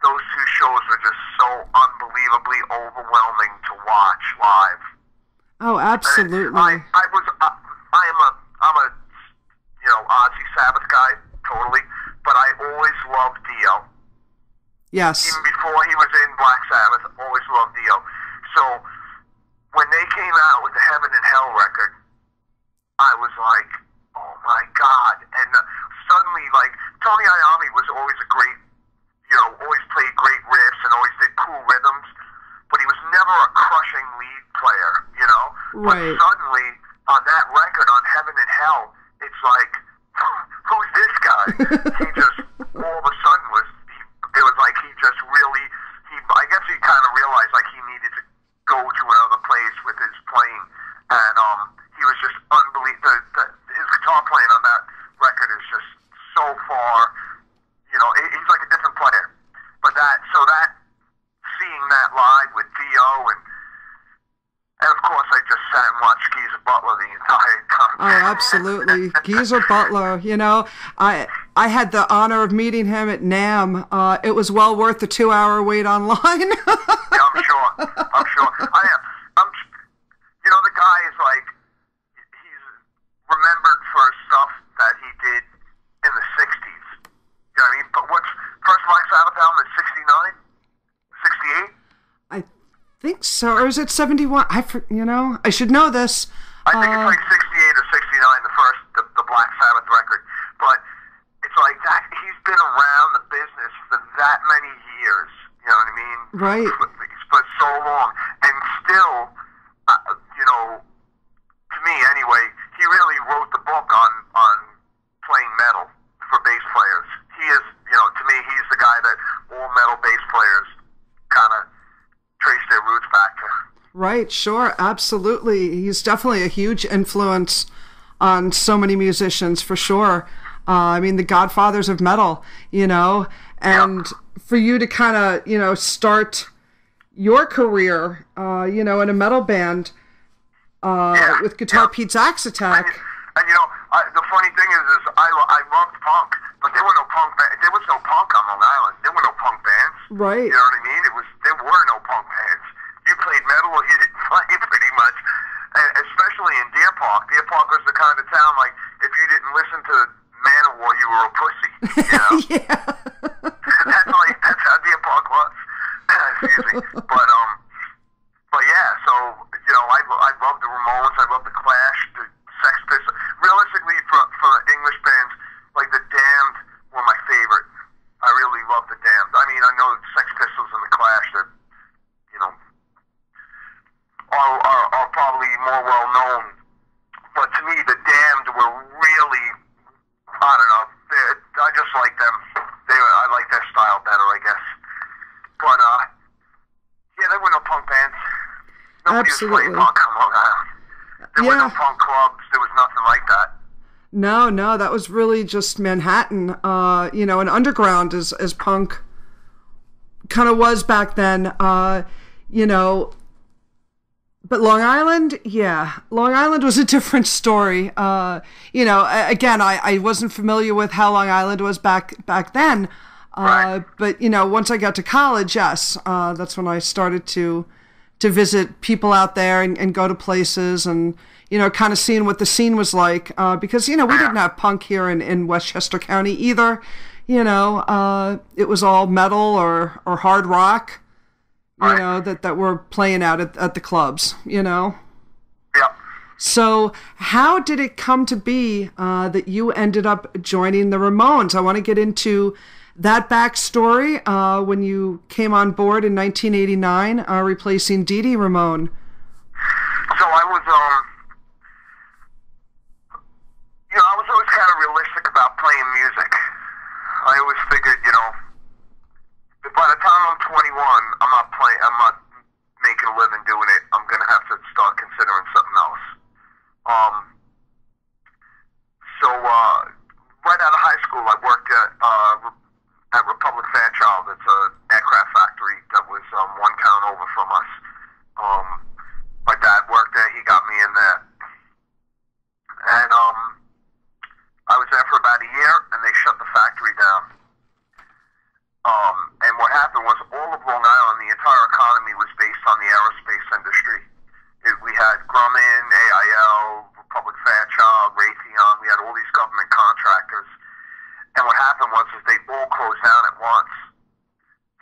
those two shows were just so unbelievably overwhelming to watch live. Oh, absolutely. I'm a Ozzy Sabbath guy, totally, but I always loved Dio. Yes. Even before he was in Black Sabbath, always loved Dio. So when they came out with the Heaven and Hell record, I was like, oh my God. And suddenly, like, Tony Iommi was always a great, always played great riffs and always did cool rhythms, but he was never a crushing lead player, Right. But suddenly, on that record, on Heaven and Hell, it's like, who's this guy? He just, all of a sudden, it was like he just really, I guess he kind of realized like he needed to go to another place with his playing, and he was just unbelievable. His guitar playing on that record is just so far, he's like a different player. But seeing that live with Dio and of course I just sat and watched Geezer Butler the entire time. Oh, absolutely. Geezer Butler, I had the honor of meeting him at NAMM. It was well worth the 2-hour wait online. Yeah, I'm sure. I am. The guy is like, he's remembered for stuff that he did in the 60s. You know what I mean? But what's first Black Sabbath album is 69? 68? I think so. Or is it 71? I should know this. I think it's like 68 or 69, the Black Sabbath record. But it's like that. He's been around the business for that many Right. for so long, and still, you know, to me anyway, he really wrote the book on playing metal for bass players. He is, you know, to me, he's the guy that all metal bass players kind of trace their roots back to. Right, sure, absolutely. He's definitely a huge influence on so many musicians, for sure. I mean, the godfathers of metal, you know, and for you to kind of, you know, start your career, you know, in a metal band with Guitar Pete's Axe Attack. And you know, the funny thing is I loved punk, but there were no punk. There was no punk on Long Island. There were no punk bands. Right. You know what I mean? There were no punk bands. You played metal or you didn't play, pretty much. And especially in Deer Park. Deer Park was the kind of town, like, if you didn't listen to Manowar, you were a pussy. You know? Yeah. That's how Deer Park was. Excuse me. But yeah, so, you know, I love the Ramones, I love the Clash, the Sex Pistols. Realistically, for English bands, like the Damned were my favorite. I really love the Damned. I mean, I know Sex Pistols and the Clash that, you know, are probably more well known. But to me, the Damned were really, I don't know, I just like them. I like their style better, I guess. But yeah, there were no punk bands. Nobody was playing punk on Long Island. There were no punk clubs. There was nothing like that. No, that was really just Manhattan, you know, and underground as punk kind of was back then, you know. But Long Island, Long Island was a different story. You know, again, I wasn't familiar with how Long Island was back then. Right. But, you know, once I got to college, yes, that's when I started to visit people out there and go to places and, you know, kind of seeing what the scene was like. Because, you know, we didn't have punk here in Westchester County either. You know, it was all metal or hard rock. You know, that we're playing out at the clubs, you know? Yep. So how did it come to be that you ended up joining the Ramones? I want to get into that backstory when you came on board in 1989, replacing Dee Dee Ramone. So I was, you know, I was always kind of realistic about playing music. I always figured, you know, by the time I'm 21, I'm not making a living doing it. I'm gonna have to start considering something else. So right out of high school, I worked at Republic Fairchild. It's an aircraft factory that was one town over from us. My dad worked there. He got me in there, and I was there for about a year, and they shut the factory down. And what happened was all of Long Island, the entire economy was based on the aerospace industry. We had Grumman, AIL, Republic Fairchild, Raytheon. We had all these government contractors. And what happened was they all closed down at once.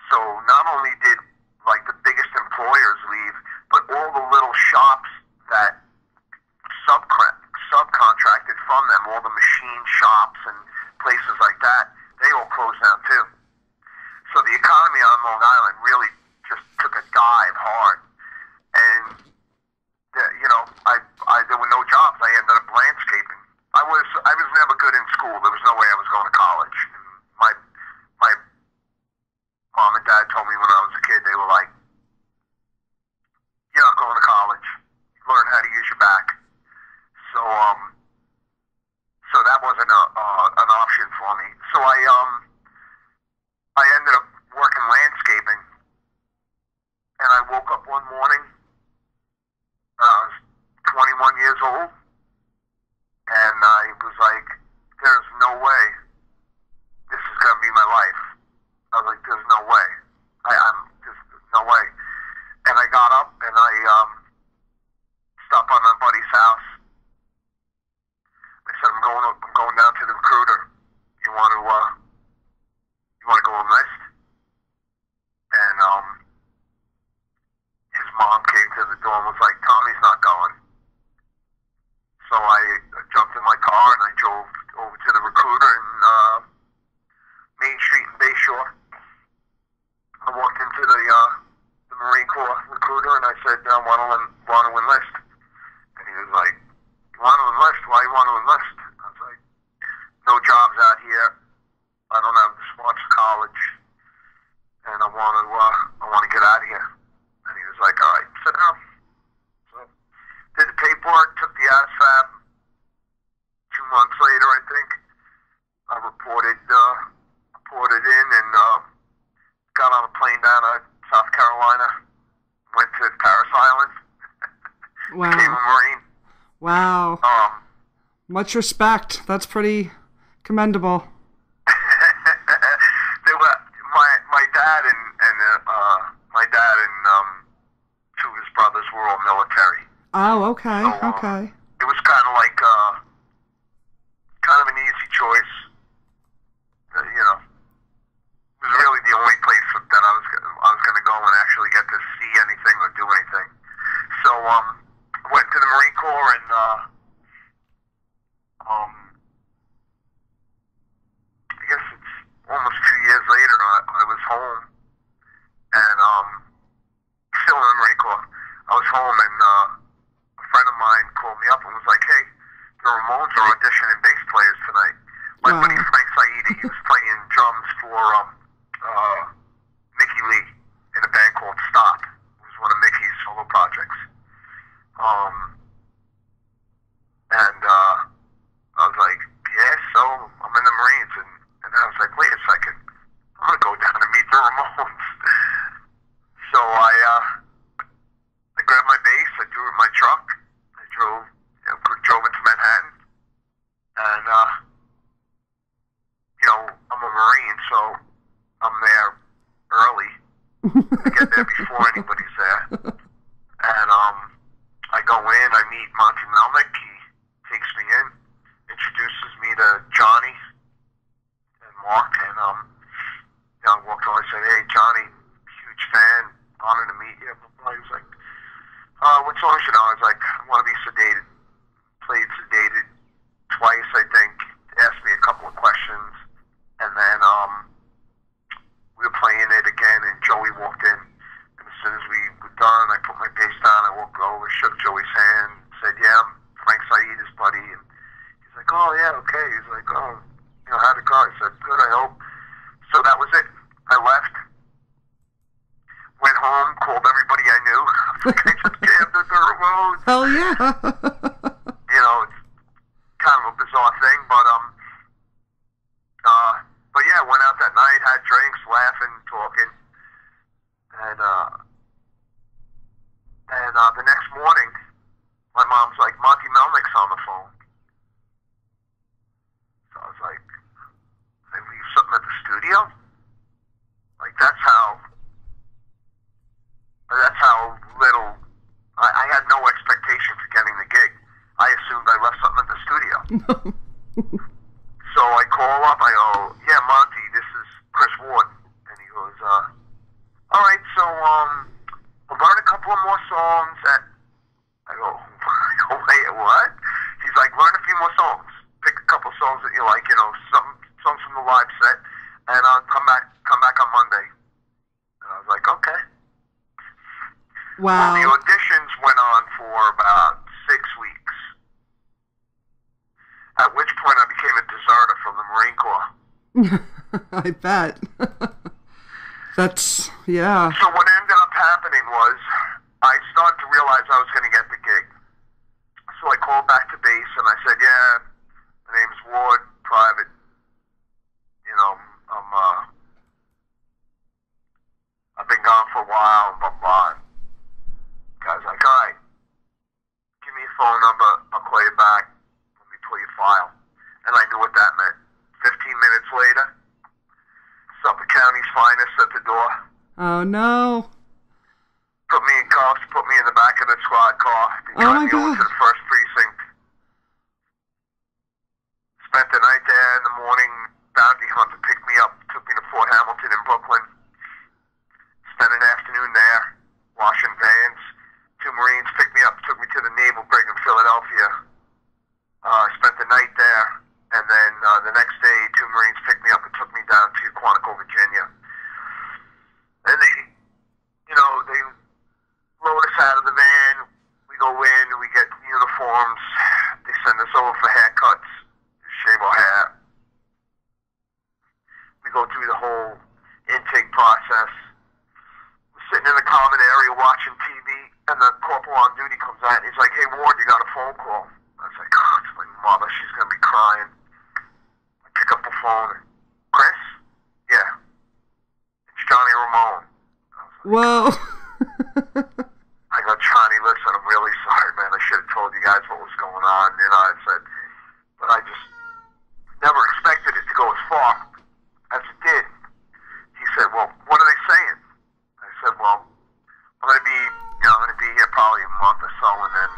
So not only did like the biggest employers leave, but all the little shops that subcontracted from them, all the machine shops and places like that, they all closed down too. So the economy on Long Island really just took a dive hard, and you know, there were no jobs. I ended up landscaping. I was never good in school. There was no way I was going to college. And my mom and dad told me when I was a kid, they were like, "You're not going to college. Learn how to use your back." So that wasn't an option for me. So I ended up working landscaping, and I woke up one morning, I was 21 years old, and I was like, there's no way this is going to be my life. I was like, there's no way. There's no way. walked into the Marine Corps recruiter, and I said, want to enlist. And he was like, you want to enlist? Why you want to enlist? I was like, no jobs out here. I don't have the smarts for college, and I want to get out of here. And he was like, all right, sit down. So did the paperwork, took the ASFAB. 2 months later, I think, I reported in and got on a plane down to South Carolina, went to Paris Island, Wow. became a Marine. Wow. Much respect. That's pretty commendable. My dad and two of his brothers were all military. Oh, okay, So, okay. It was kind of like kind of an easy choice. It was really the only place that I was going to go and actually get to see anything or do anything. So I went to the Marine Corps, and I guess it's almost 2 years later. I was home, and still in the Marine Corps. I was home, and a friend of mine called me up and was like, "Hey, the Ramones are auditioning bass players tonight." My Wow. buddy Frank Saidi, he was playing drums for Mickey Lee in a band called Stop. It was one of Mickey's solo projects. And I was like, yeah, so I'm in the Marines. And I was like, wait a second, I'm going to go down and meet the Ramones. So I grabbed my bass, I drew it in my truck, I drove into Manhattan, and I'm a Marine, so I'm there early. I get there before anybody's there, and I go in, I meet Monty Melnick. He takes me in, introduces me to Johnny and Mark, and I walked over and said, "Hey, Johnny, huge fan, honored to meet you." He was like, "What songs you know?" I was like, "I Want to Be Sedated." Played Sedated twice, I think. Asked me a couple of questions, and then we were playing it again, and Joey walked in. And as soon as we were done, I put my bass down, I walked over, shook Joey's hand, said, "Yeah, I'm Frank Saidi's buddy." And he's like, "Oh, yeah, okay." He's like, "Oh, how'd it go?" I said, "Good, I hope." So that was it. I left, went home, called everybody I knew. I just jammed at the Ramones. Hell yeah. It's kind of a bizarre thing, but yeah, went out that night, had drinks, laughing, talking, and the next morning, my mom's like, "Monty Melnick's on the phone." So I was like, "They leave something at the studio?" Like that's how little. I had no expectation for getting the gig. I assumed I left something at the studio. So I call up, I go, "Yeah, Monty, this is Chris Ward." And he goes, "All right, so we'll learn a couple of more songs." I go, "Wait, what?" He's like, "Learn a few more songs. Pick a couple songs that you like, some songs from the live set, and come back on Monday." And I was like, "Okay." Wow. Well, the auditions went on for about 6 weeks. At which point I became a deserter from the Marine Corps. I bet. That's, yeah. So what ended up happening was I started to realize I was going to get the gig. So I called back to base and I said, "Yeah, my name's Ward, private. I've been gone for a while, blah, blah." Guy's like, "All right, give me your phone number, I'll call you back. Let me pull your file." And I knew what that meant. 15 minutes later, Suffolk County's finest at the door. Oh, no. Put me in cuffs, put me in the back of the squad car. They Oh, drive my me over God. to the first precinct. Spent the night there. In the morning, bounty hunter picked me up, took me to Fort Hamilton in Brooklyn. Spent an afternoon there, washing vans. 2 Marines picked me up, took me to the Naval Brig in Philadelphia. Spent the night there, and then the next day, 2 Marines picked me up and took me down to Quantico, Virginia. And we're watching TV, and the corporal on duty comes out, and he's like, "Hey, Ward, you got a phone call." I was like, "Oh, it's my mother. She's gonna be crying." I pick up the phone. "Chris? Yeah. It's Johnny Ramone." Whoa. I go, "Johnny, listen, I'm really sorry, man. I should have told you guys what was going on." I said, but I just never expected it to go as far as it did. He said, "Well, what are they saying?" I said, "Well, I'm gonna be here probably a month or so, and then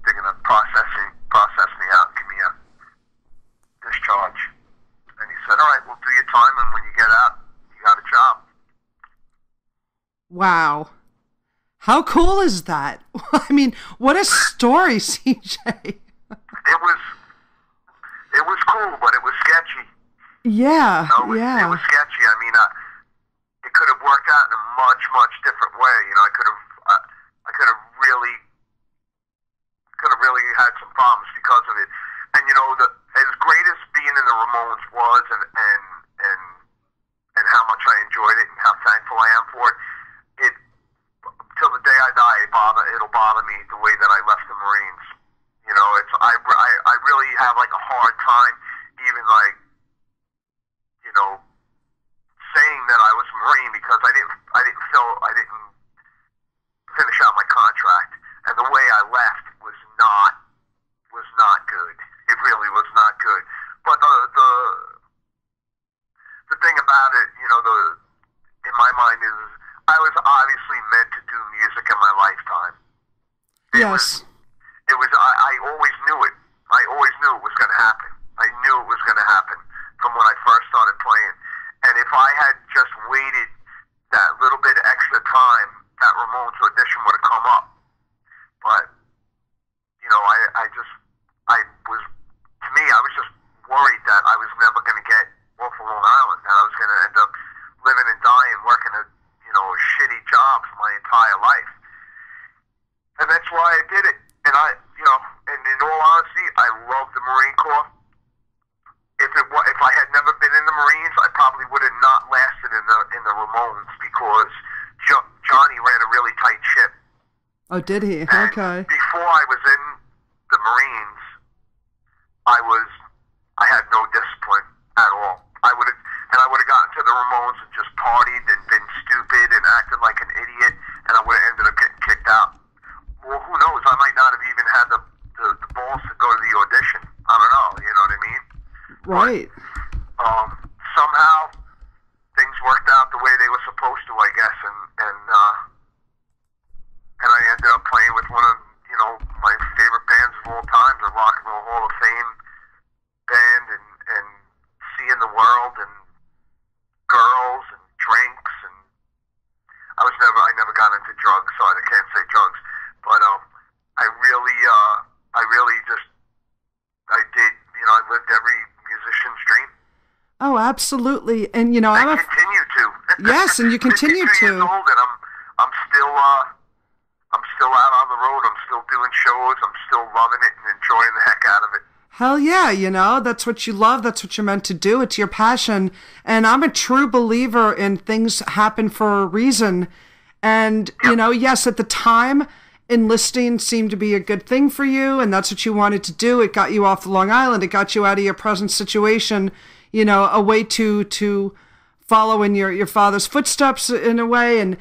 they're gonna process me out and give me a discharge." And he said, "All right, we'll do your time, and when you get out, you got a job." Wow. How cool is that? I mean, what a story, CJ. It was cool, but it was sketchy. Yeah, It was sketchy. I mean, it could have worked out in a much, much different way. I could have really had some problems because of it. And as great as being in the Ramones was, and how much I enjoyed it, and how thankful I am for it, till the day I die, it'll bother me the way that I left the Marines. I really have like a hard time even saying that I was a Marine, because I didn't finish out my contract, and the way I left was not good. It really was not good. But the thing about it, in my mind is, I was obviously meant to do music in my lifetime. Yes. I always knew it. I always knew it was going to happen. I knew it was going to happen from when I first started playing. And if I had just waited that little bit extra time, that Ramones audition would have come up. But, I was just worried that I was never going to get off of Long Island, that I was going to end up living and dying, working a shitty job for my entire life. And that's why I did it. And and in all honesty, I love the Marine Corps. If I had never been in the Marines, I probably would have not lasted in the Ramones, because Johnny ran a really tight ship. Oh, did he? And okay. before I was in the Marines, I had no discipline at all. I would have gotten to the Ramones and just partied and been stupid and acted like an idiot, and I would have ended up getting kicked out. Well, who knows? I might not have even had the balls to go to the audition. I don't know. You know what I mean? Right. But, somehow things worked out the way they were supposed to, I guess, and I ended up playing with one of my favorite bands of all time, the Rock and Roll Hall of Fame band, and seeing the world and girls and drinks, and I never got into drugs, so I can't say drugs, but I lived every musician's dream. Oh, absolutely. And I continue to. Yes, and you continue 52 to. years old, and I'm still out on the road. I'm still doing shows. I'm still loving it and enjoying the heck out of it. Hell yeah, that's what you love. That's what you're meant to do. It's your passion. And I'm a true believer in things happen for a reason. And, yes, at the time, enlisting seemed to be a good thing for you, and that's what you wanted to do. It got you off Long Island. It got you out of your present situation, a way to follow in your father's footsteps in a way. And,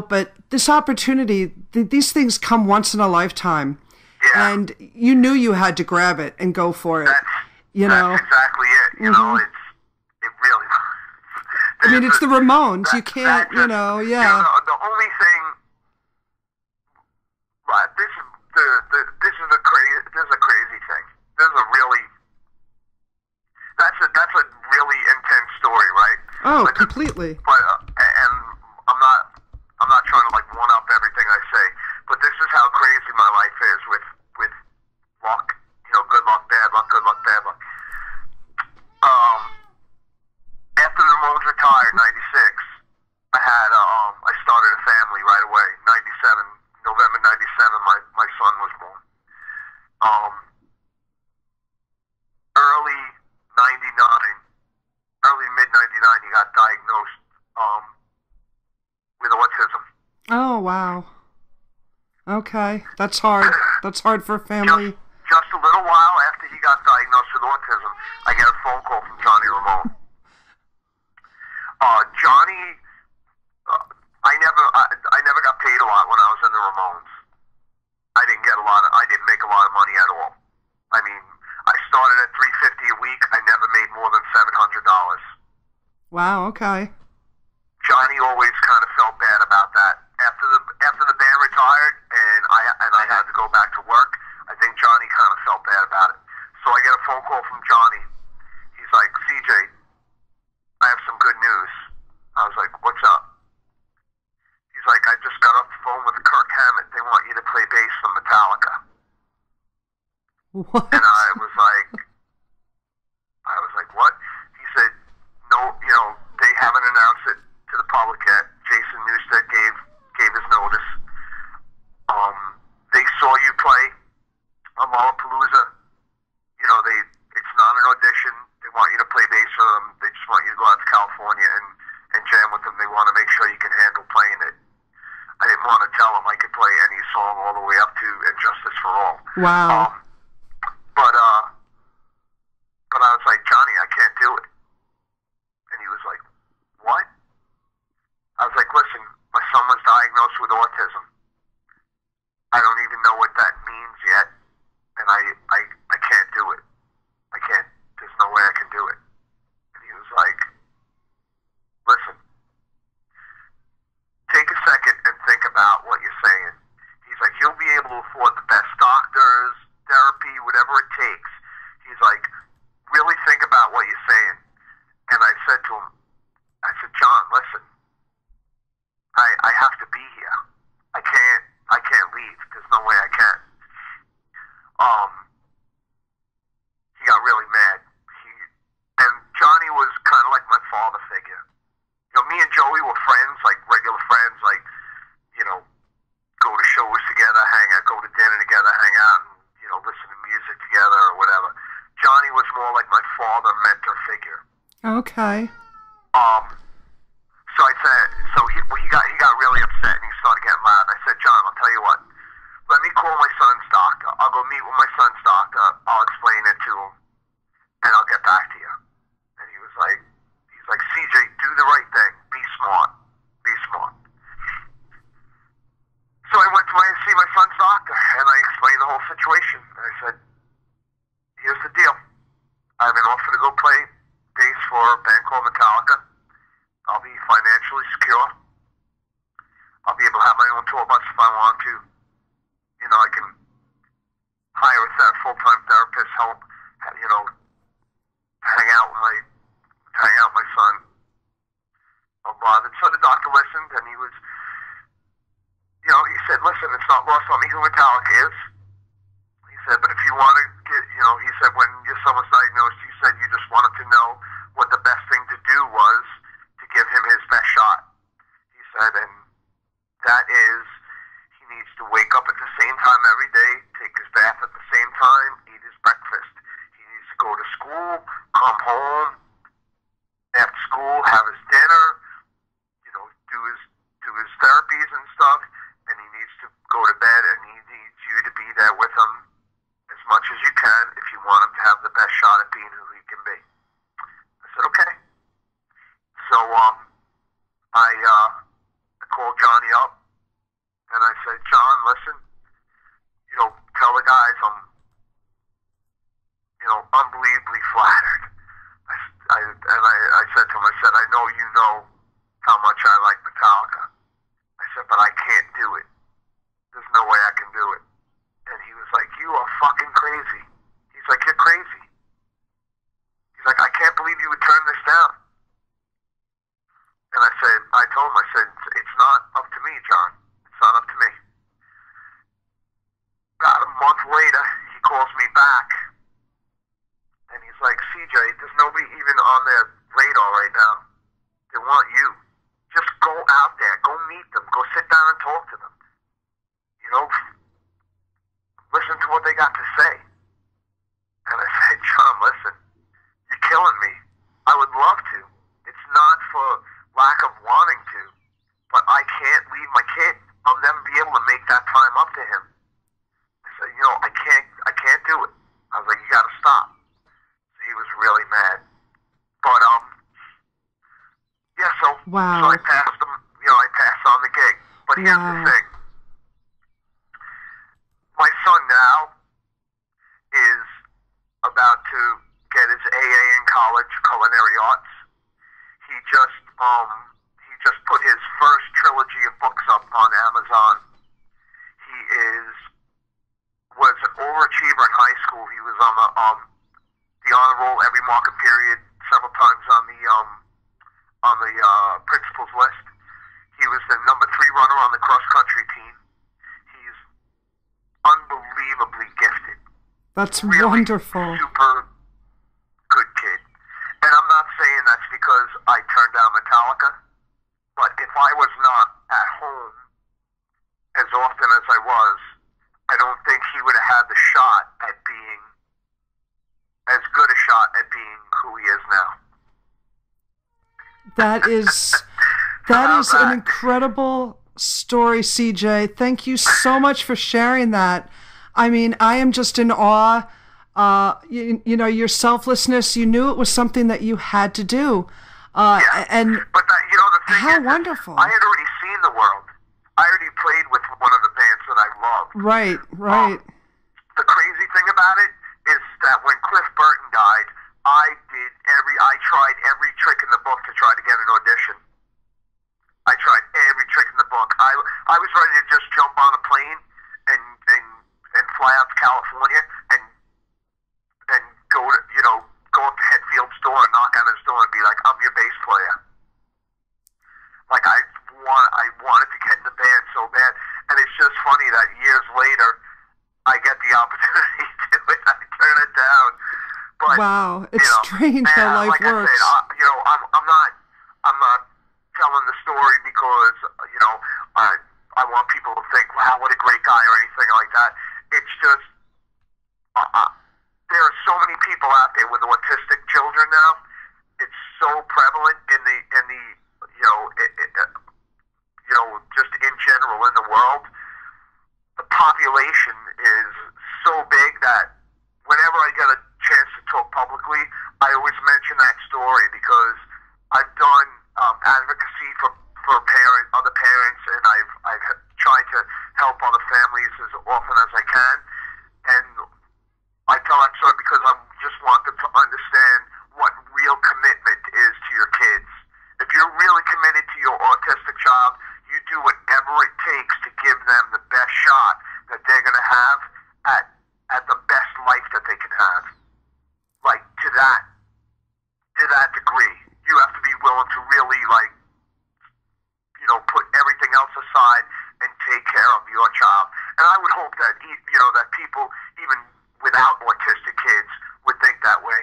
but this opportunity, these things come once in a lifetime. Yeah. And you knew you had to grab it and go for it. That's exactly it. It really. I mean, it's the Ramones. You can't, yeah. The only thing. But this is a crazy thing. This is a really. That's a really intense story, right? Oh, completely. And I'm not trying to one up everything I say, but this is how crazy my life is with luck. Good luck, bad luck, good luck, bad luck. After the Ramones retired in '96, I started a family right away. November '97, my son was born. Early mid '99, he got diagnosed Oh, wow. Okay, that's hard. That's hard for a family. Just a little while after he got diagnosed with autism, I get a phone call from Johnny Ramone. Johnny, I never got paid a lot when I was in the Ramones. I didn't make a lot of money at all. I mean, I started at $350 a week. I never made more than $700. Wow. Okay. Johnny always kind of felt bad about that. After the band retired and I had to go back to work, I think Johnny kind of felt bad about it. So I get a phone call from Johnny. He's like, CJ, I have some good news. I was like, what's up? He's like, I just got off the phone with Kirk Hammett. They want you to play bass for Metallica. What? And I was like, what? He said, no, they haven't announced it to the public yet. Jason Newsted gave his notice. They saw you play on Lollapalooza. It's not an audition. They want you to play bass for them. They just want you to go out to California and jam with them. They want to make sure you can handle playing it. I didn't want to tell them I could play any song all the way up to And Justice for All. Wow. But I was like, Johnny, I can't do it. And he was like, what? I was like, listen, my son was diagnosed with autism. I don't even know what that means yet. And I can't do it. I can't. There's no way I can do it. And he was like, listen, take a second and think about what you're saying. He's like, you'll be able to afford the best doctors, therapy, whatever it takes. He's like, really think about what you're saying. And I said to him, John, listen, I have to be here. I can't leave. There's no way I can. He got really mad. And Johnny was kind of like my father figure. Me and Joey were friends, like regular friends, like, go to shows together, hang out, go to dinner together, hang out, and, listen to music together or whatever. Johnny was more like my father mentor figure. Okay. So I said, he got really upset and he started getting loud. I said, John, I'll tell you what, let me call my son's doctor. I'll go meet with my son's doctor. I'll explain it to him and I'll get back to you. And he's like, CJ, do the right thing. Be smart. Be smart. So I went to see my son's doctor and I explained the whole situation. And I said, here's the deal. I have an offer to go play bass for a band called Metallica. I'll be financially secure. I'll be able to have my own tour bus if I want to. I can hire a full-time therapist, help, hang out with my son. So the doctor listened, and he was, he said, listen, it's not lost on me who Metallica is. He said, but if you want to get, he said, when your son was diagnosed, you said you just wanted to know what the best thing to do was to give him his best shot. He said, and that is, he needs to wake up at the same time every day, take his bath at the same time, eat his breakfast. He needs to go to school, come home after school, have his dinner, do his therapies and stuff, and he needs to go to bed, and he needs you to be there with him as much as you can if you want him to have the best shot at being who he can be. I said, okay. So I called Johnny up, and I said, John, listen, tell the guys I'm, unbelievably flattered. I said to him, I know you know how much I like Metallica. I said, but I can't do it. There's no way I can do it. And he was like, you are fucking crazy. He's like, you're crazy. He's like, I can't believe you would turn this down. And I told him, it's not up to me, John. It's not up to me. About a month later, he calls me back. And he's like, CJ, there's nobody even on their radar right now. They want you. Just go out there. Go meet them. Go sit down and talk to them. Listen to what they got to say. And I said, John, listen, you're killing me. I would love to. It's not for lack of wanting to, but I can't leave my kid. But here's the thing. My son now is about to get his AA in college, culinary arts. He just put his first trilogy of books up on Amazon. He was an overachiever in high school. He was on the honor roll every marking period, several times on the principal's list. He was the number 3 runner on the cross country team. He's unbelievably gifted. That's really wonderful. Super good kid. And I'm not saying that's because I turned down Metallica, but if I was not at home as often as I was, I don't think he would have had the shot at being as good a shot at being who he is now. That is an incredible story, CJ. Thank you so much for sharing that. I mean, I am just in awe. You know, your selflessness, you knew it was something that you had to do. And but that, you know, the thing how is, wonderful. I had already seen the world. I already played with one of the bands that I loved. Right. The crazy thing about it is that when Cliff Burton died, I tried every trick in the book to try to get an audition. I tried every trick in the book. I was ready to just jump on a plane and fly out to California and go up to Hetfield's door and knock on his door and be like, I'm your bass player. Like I wanted to get in the band so bad, and it's just funny that years later I get the opportunity to do it. I turn it down. But, wow, it's strange how life like works. I said, I'm not telling the story because I want people to think, wow, what a great guy or anything like that. It's just there are so many people out there with autistic children now. It's so prevalent in the just in general in the world. The population is so big that whenever I get a chance to talk publicly, I always mention that story because I've done advocacy for other parents, and I've tried to help other families as often as I can. And I tell that story because I just want them to understand what real commitment is to your kids. If you're really committed to your autistic child, you do whatever it takes to give them the best shot that they're going to have at the best life that they can have. Like to that degree, you have to be willing to really put everything else aside and take care of your child. And I would hope that that people even without autistic kids would think that way.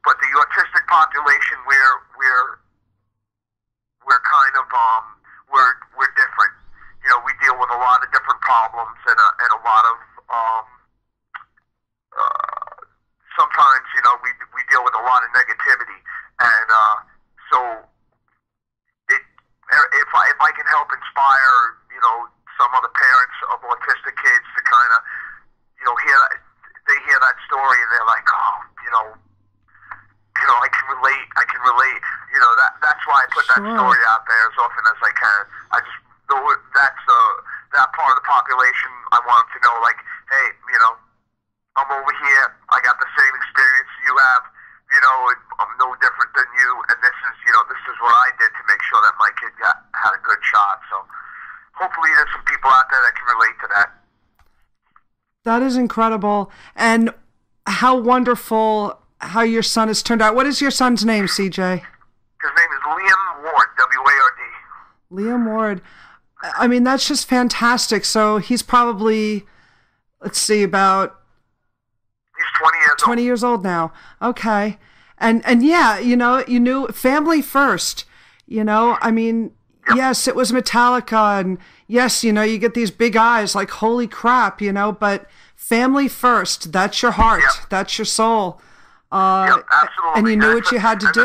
But the autistic population, we're kind of we're different. We deal with a lot of different problems and a lot of sometimes we deal with a lot of negativity, and so if I can help inspire some other parents of autistic kids to kind of hear that story and they're like, I can relate. That's why I put that story out there as often as I can. I just that's that part of the population. I want them to know, like, hey, I'm over here. I got the same experience you have. I'm no different than you, and this is what I did to make sure that my kid had a good shot. So hopefully there's some people out there that can relate to that. That is incredible, and how wonderful how your son has turned out. What is your son's name, CJ? His name is Liam Ward, W-A-R-D. Liam Ward. I mean, that's just fantastic. So he's probably, let's see, about... He's 20 years old. 20 years old now. Okay. And yeah, you knew family first, I mean, yep. Yes, it was Metallica, and yes, you get these big eyes like, holy crap, but family first, that's your heart, yep. That's your soul. Yep, absolutely. And you knew what you had to do.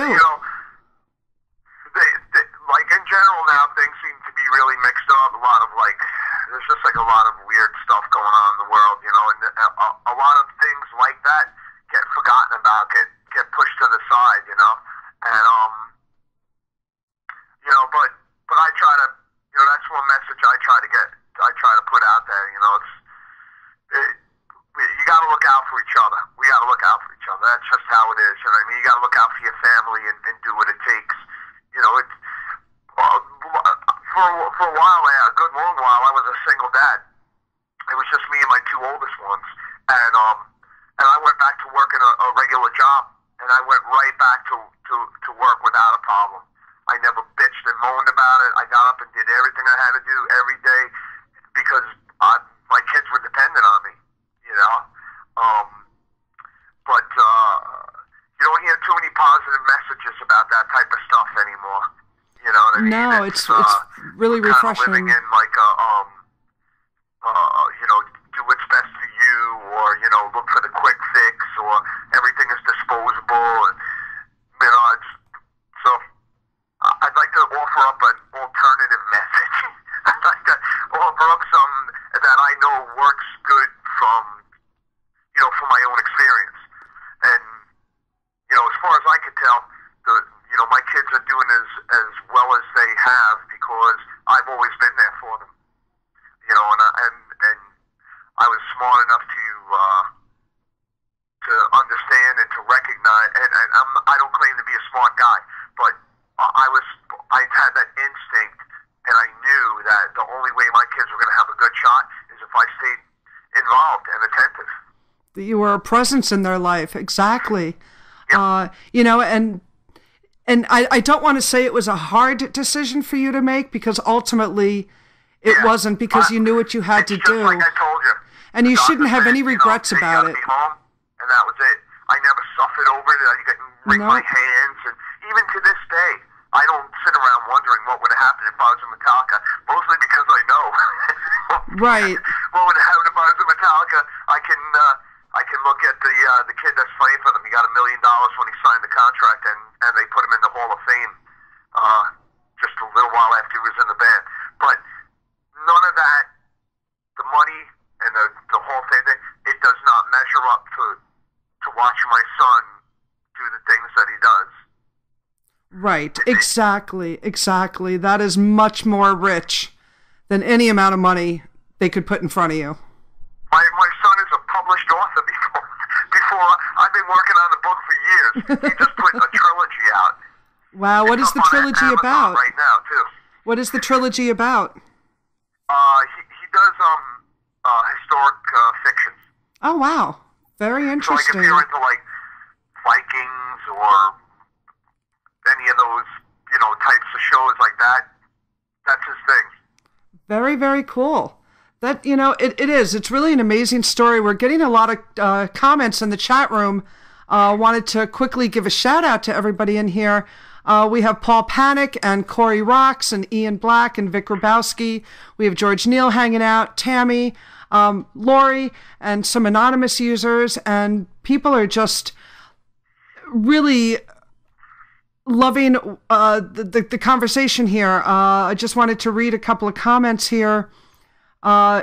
Like in general now, things seem to be really mixed up. A lot of there's just a lot of weird stuff going on in the world, and a lot of things like that get forgotten about, get pushed to the side, and but I try to, that's one message I try to get a good long while, I was a single dad. It was just me and my two oldest ones, and I went back to working a regular job, and I went right back to work without a problem. I never bitched and moaned about it. I got up and did everything I had to do every day because my kids were dependent on me, you know. But you don't hear too many positive messages about that type of stuff anymore. You know what I mean? No, it's really refreshing. Kind of living in like a you know, do what's best for you, or you know, look for the quick fix, or everything is disposable, and you know, so I'd like to offer up an alternative message. I'd like to offer up some that I know works good from, you know, from my own experience, and you know, as far as I can tell, you know, my kids are doing as well as they have because I've always been there for them. You know, and I was smart enough to understand and to recognize. And I don't claim to be a smart guy, but I had that instinct, and I knew that the only way my kids were going to have a good shot is if I stayed involved and attentive. You were a presence in their life, exactly. Yep. You know, and I don't want to say it was a hard decision for you to make, because ultimately it wasn't, because you knew what you had to do. Like I told you. And you shouldn't have any regrets about it. Be home, and that was it. I never suffered over it. I didn't wring my hands. And even to this day, I don't sit around wondering what would have happened if I was in Metallica, mostly because I know. Right. What would have happened if I was in Metallica? I can look at the kid that's playing for them. He got $1 million when he signed the contract, and they put him in the Hall of Fame just a little while after he was in the band. But none of that, the money and the whole thing, it does not measure up to watching my son do the things that he does. Right, exactly. That is much more rich than any amount of money they could put in front of you. My son is a published author before I've been working on the book for years. He just put a trilogy out. Wow, what is the trilogy Amazon about? Right now, too. What is the trilogy about? He does historic fiction. Oh, wow. Very interesting. So like if you're into like Vikings or any of those, you know, types of shows like that, that's his thing. Very, very cool. That, you know, it is. It's really an amazing story. We're getting a lot of comments in the chat room. Wanted to quickly give a shout out to everybody in here. We have Paul Panic and Corey Rocks and Ian Black and Vic Grabowski. We have George Neal hanging out, Tammy, Lori, and some anonymous users. And people are just really loving the conversation here. I just wanted to read a couple of comments here.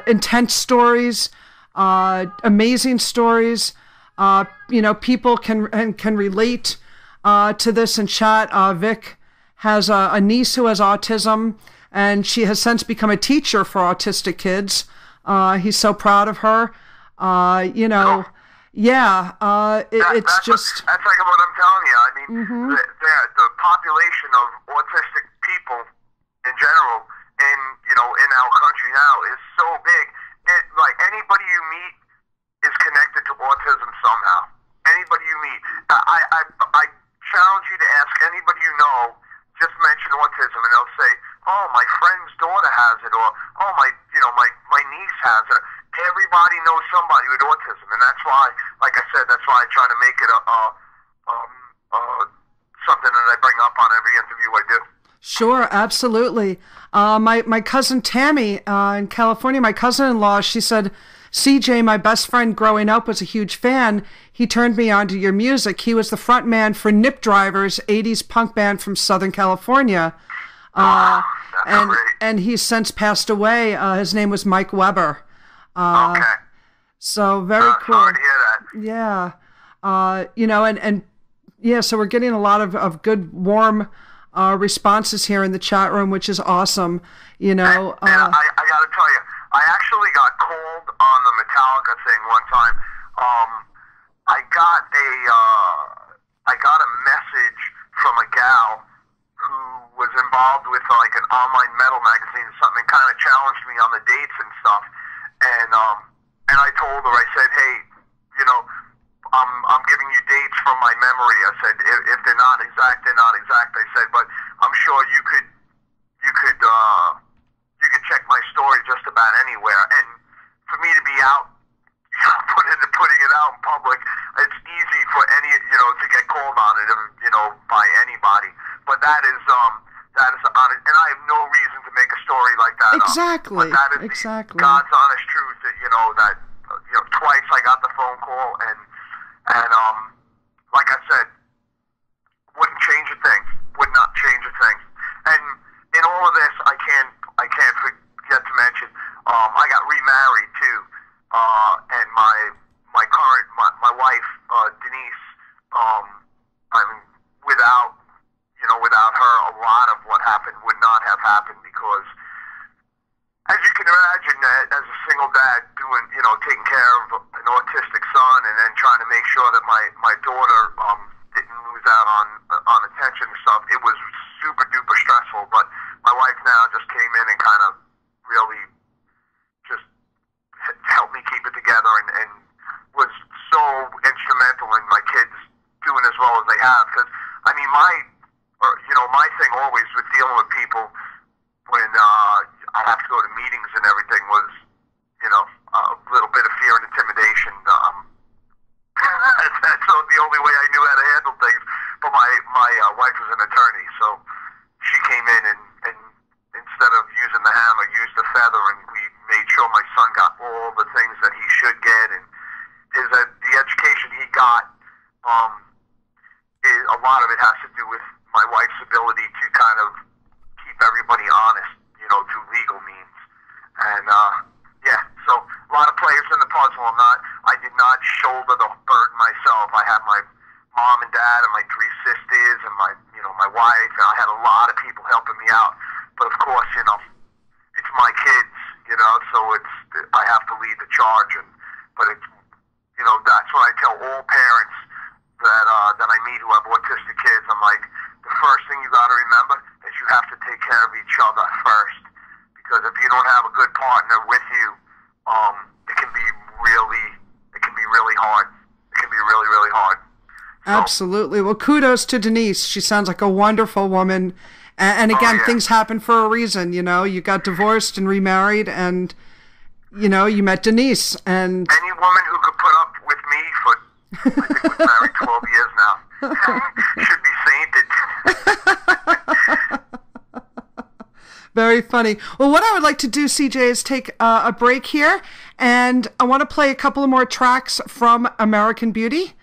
Intense stories, amazing stories. You know, people can relate to this in chat. Vic has a niece who has autism, and she has since become a teacher for autistic kids. He's so proud of her. You know, it's just... That's like what I'm telling you. I mean, the population of autistic people in general in our country now is so big. Like anybody you meet is connected to autism somehow. Anybody you meet, I challenge you to ask anybody you know. Just mention autism, and they'll say, "Oh, my friend's daughter has it," or "Oh, my niece has it." Everybody knows somebody with autism, and that's why, like I said, that's why I try to make it something that I bring up on every interview I do. Sure, absolutely. My cousin Tammy in California, my cousin-in-law, she said, CJ, my best friend growing up, was a huge fan. He turned me on to your music. He was the front man for Nip Drivers, 80s punk band from Southern California. And he's since passed away. His name was Mike Weber. Okay. So very cool. Sorry to hear that. Yeah. You know, and yeah, so we're getting a lot of good, warm responses here in the chat room, which is awesome. You know, and I got to tell you, I actually got called on the Metallica thing one time. I got a message from a gal who was involved with like an online metal magazine or something, kind of challenged challenged me on the dates and stuff. And I told her, I said, hey, you know, I'm giving you dates from my memory. I said, if they're not exact, they're not exact. I said, but I'm sure you could check my story just about anywhere. And for me to be out, you know, putting it out in public, it's easy for any, you know, to get called on it, you know, by anybody. But that is honest, and I have no reason to make a story like that exactly. up. But that is exactly. God's honest truth. That you know twice I got the phone call, and like I said, wouldn't change a thing. Would not change a thing. And in all of this, I can't forget to mention, I got remarried too, and my wife Denise, I mean, without her, a lot of what happened would not have happened, because as you can imagine, as a single dad taking care of an autistic son, and then trying to make sure that my daughter didn't lose out on attention and stuff, it was super duper stressful. But my wife now just came in and kind of really just helped me keep it together, and was so instrumental in my kids doing as well as they have. Because I mean, my thing always with dealing with people when I have to go to meetings and everything was, a little bit of fear and intimidation. That's the only way I knew how to handle things. But my wife was an attorney, so she came in and instead of using the hammer, used the feather, and we made sure my son got all the things that he should get, and the education he got. A lot of it has to do with my wife's ability to kind of keep everybody honest, through legal means. And so a lot of players in the puzzle. I did not shoulder the burden myself. I had my mom and dad and my three sisters and my wife, and I had a lot of people helping me out. But of course, it's my kids, so I have to lead the charge. But that's what I tell all parents that I meet who have autistic kids. I'm like, the first thing you got to remember is you have to take care of each other first, because if you don't have a good partner with you, it can be really hard. It can be really, really hard. So, absolutely. Well, kudos to Denise. She sounds like a wonderful woman. And again, things happen for a reason. You got divorced and remarried, and you met Denise. And any woman who could put up with me for, I think we've married 12 years now, should be sainted. Very funny. Well, what I would like to do, CJ, is take a break here, and I want to play a couple of more tracks from American Beauty.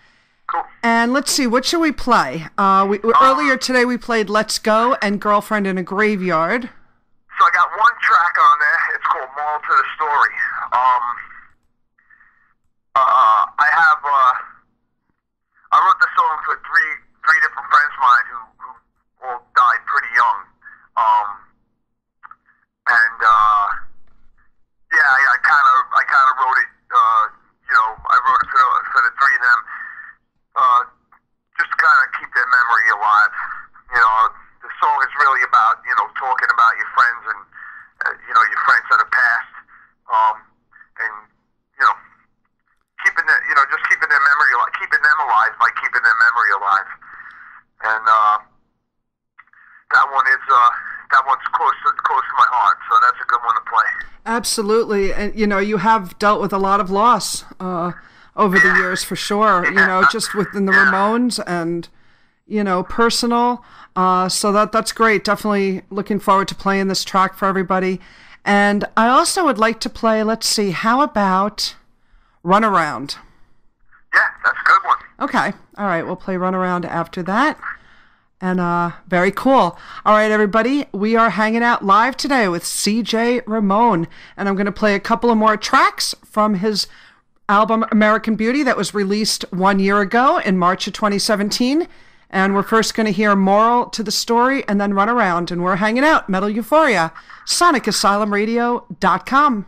Cool. And let's see, what should we play? Earlier today we played Let's Go and Girlfriend in a Graveyard. So I got one track on there. It's called Moral to the Story. I wrote the song for three different friends of mine who all died pretty young. I kind of wrote it. I wrote it for the three of them, just to kind of keep their memory alive. The song is really about talking about your friends and your friends that have passed, and keeping their memory alive, keeping them alive by keeping their memory alive. And that one's close to my heart, so that's a good one to play. Absolutely. And you have dealt with a lot of loss over the years, for sure. Just within the Ramones and personal. So that's great. Definitely looking forward to playing this track for everybody. And I also would like to play, let's see, how about Run Around? Yeah, that's a good one. Okay. All right. We'll play Run Around after that. And very cool. All right, everybody. We are hanging out live today with CJ Ramone. And I'm going to play a couple of more tracks from his album American Beauty that was released 1 year ago in March of 2017. And we're first going to hear Moral to the Story and then Run Around. And we're hanging out, Metal Euphoria, SonicAsylumRadio.com.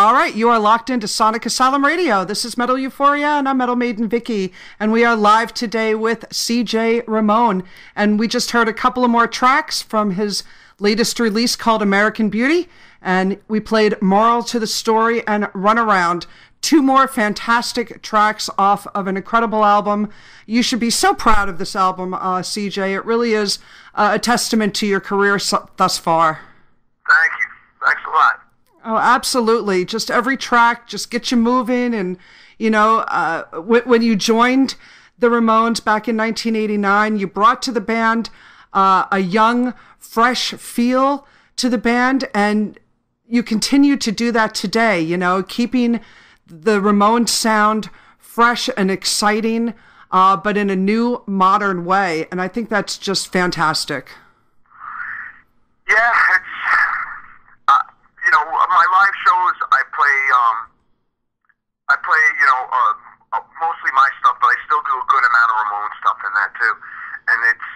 All right, you are locked into Sonic Asylum Radio. This is Metal Euphoria, and I'm Metal Maiden Vicki, and we are live today with CJ Ramone. And we just heard a couple of more tracks from his latest release called American Beauty, and we played Moral to the Story and Runaround. Two more fantastic tracks off of an incredible album. You should be so proud of this album, CJ. It really is a testament to your career thus far. Thank you. Thanks a lot. Oh, absolutely. Just every track just gets you moving. And, you know, when you joined the Ramones back in 1989, you brought to the band a young, fresh feel to the band. And you continue to do that today, you know, keeping the Ramones sound fresh and exciting, but in a new, modern way. And I think that's just fantastic. Yeah, it's... you know, my live shows, I play, mostly my stuff, but I still do a good amount of Ramone stuff in that too. And it's,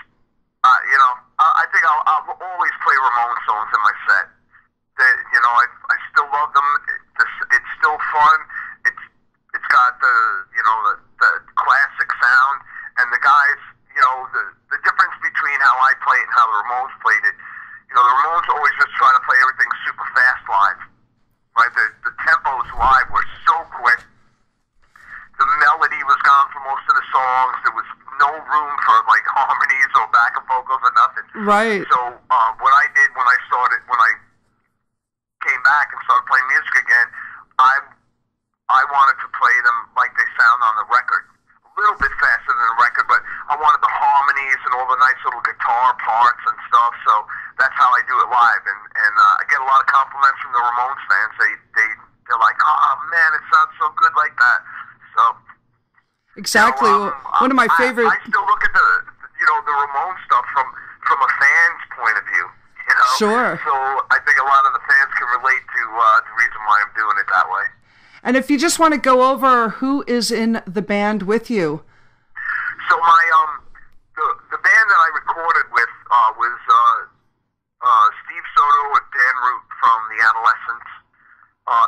you know, I think I'll always play Ramone songs in my set. You know, I still love them. It's still fun. It's got the, you know, the classic sound, and the guys, you know, the difference between how I play it and how the Ramones played it. You know, the Ramones always just try to play everything super fast live, right? The tempos live were so quick. The melody was gone for most of the songs. There was no room for, like, harmonies or backup vocals or nothing. Right. So what I did when I came back and started playing music again, I wanted to play them like they sound on the record. A little bit faster than the record, but I wanted the harmonies and all the nice little guitar parts and stuff, so that's how I do it live, and I get a lot of compliments from the Ramones fans. They're like, oh man, it sounds so good like that. So exactly, you know, one of my favorite. I still look at the Ramones stuff from a fan's point of view. You know? Sure. So I think a lot of the fans can relate to the reason why I'm doing it that way. And if you just want to go over who is in the band with you. So my the band that I recorded with was Steve Soto and Dan Root from The Adolescents,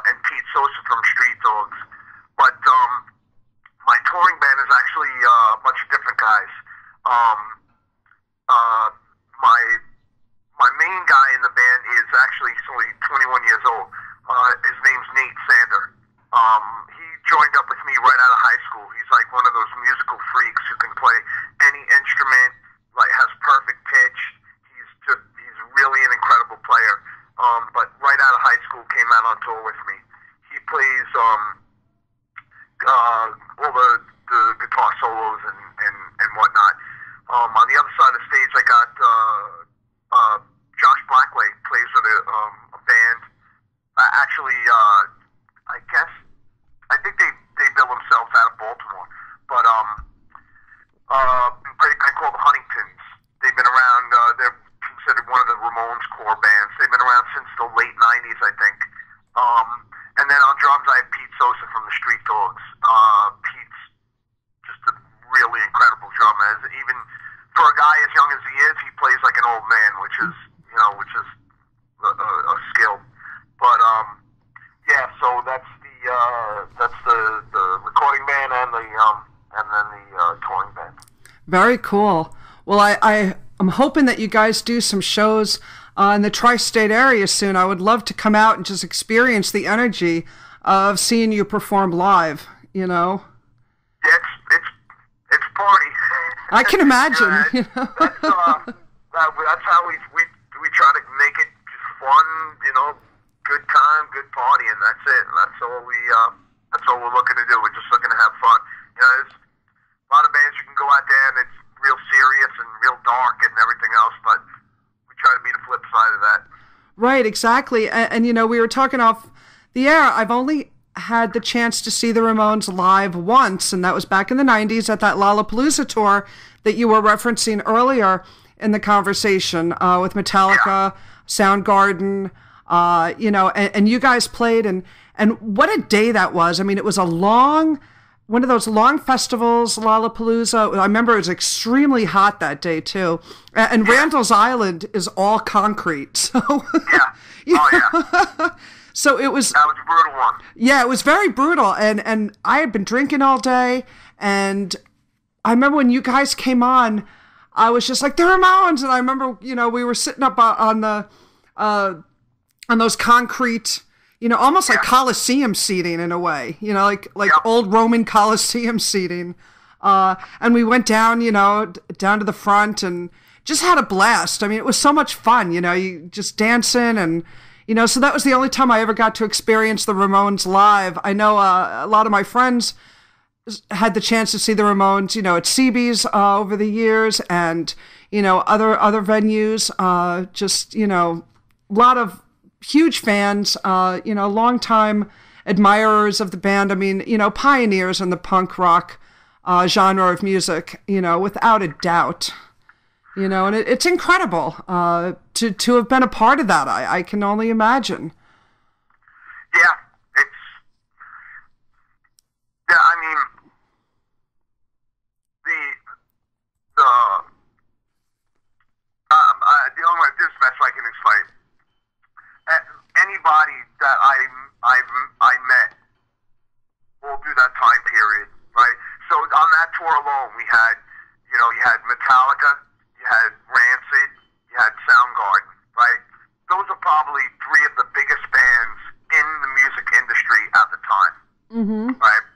and Pete Sosa from Street Dogs. But my touring band is actually a bunch of different guys. My main guy in the band is actually he's only 21 years old. His name's Nate Sander. He joined up with me right out of high school. He's like one of those musical freaks who can play any instrument, like has perfect pitch. He's really an incredible player. But right out of high school came out on tour with me. He plays all the guitar solos and whatnot. On the other side of the stage, I got Josh Blackway plays with a band. I think they bill themselves out of Baltimore, but a great band called the Huntingtons. They've been around. They're considered one of the Ramones core bands. They've been around since the late '90s, I think. And then on drums, I have Pete Sosa from the Street Dogs. Pete's just a really incredible drummer. Even for a guy as young as he is, he plays like an old man, which is a skill. But yeah, so that's the recording band and then the touring band. Very cool. Well, I'm hoping that you guys do some shows in the tri-state area soon. I would love to come out and just experience the energy of seeing you perform live. You know. It's party. I can imagine. You know? That's how we try to make it just fun. You know. Good time, good party, and that's it. And that's all we're looking to do. We're just looking to have fun. You know, there's a lot of bands you can go out there and it's real serious and real dark and everything else, but we try to be the flip side of that. Right, exactly. And you know, we were talking off the air. I've only had the chance to see the Ramones live once, and that was back in the 90s at that Lollapalooza tour that you were referencing earlier in the conversation with Metallica, Soundgarden. You know, and you guys played, and what a day that was. I mean, it was one of those long festivals, Lollapalooza. I remember it was extremely hot that day, too. And Randall's Island is all concrete. So, yeah. Oh, yeah. So it was... That was a brutal one. Yeah, it was very brutal. And I had been drinking all day. And I remember when you guys came on, I was just like, the Ramones. And I remember, we were sitting up on those concrete, almost like Coliseum seating in a way, like old Roman Coliseum seating. And we went down, down to the front and just had a blast. I mean, it was so much fun, you just dancing and, so that was the only time I ever got to experience the Ramones live. I know a lot of my friends had the chance to see the Ramones, at CB's over the years and, other venues, just, a lot of huge fans, longtime admirers of the band. I mean, pioneers in the punk rock genre of music, without a doubt, and it's incredible to have been a part of that. I can only imagine. Yeah, I mean, the only way, this is the best I can explain. Anybody that I met all through that time period, right? So on that tour alone, we had, you had Metallica, you had Rancid, you had Soundgarden, right? Those are probably three of the biggest bands in the music industry at the time, right?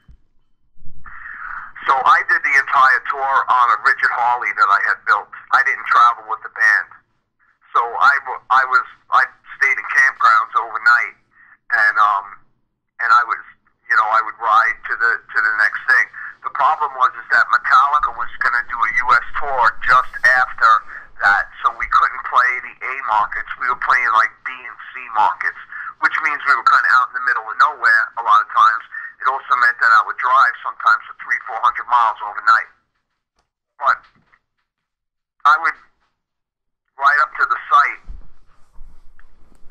So I did the entire tour on a rigid Harley that I had built. I didn't travel with the band. So I stayed in campgrounds overnight, and I was, I would ride to the next thing. The problem was that Metallica was going to do a U.S. tour just after that, so we couldn't play the A markets. We were playing like B and C markets, which means we were kind of out in the middle of nowhere a lot of times. It also meant that I would drive sometimes for 300-400 miles overnight. But I would ride up to the site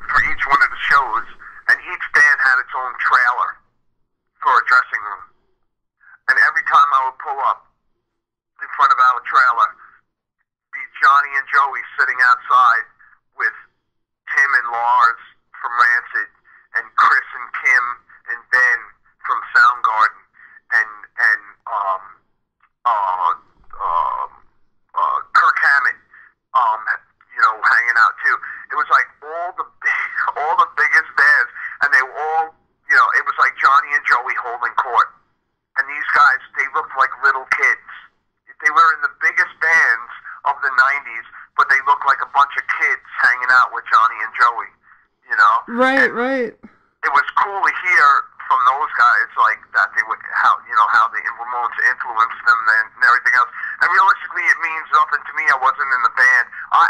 for each one of the shows, and each band had its own trailer for a dressing room. And every time I would pull up in front of our trailer, be Johnny and Joey sitting outside with Tim and Lars from Rancid, and Chris and Kim and Ben from Soundgarden, and Kirk Hammett, hanging out too. It was like all the biggest bands, and they were all, it was like Johnny and Joey holding court. And these guys, they looked like little kids. They were in the biggest bands of the 90s, but they looked like a bunch of kids hanging out with Johnny and Joey, Right, and right. It was cool to hear from those guys, like, that they would, how the Ramones influenced them and everything else. And realistically, it means nothing to me. I wasn't in the band. I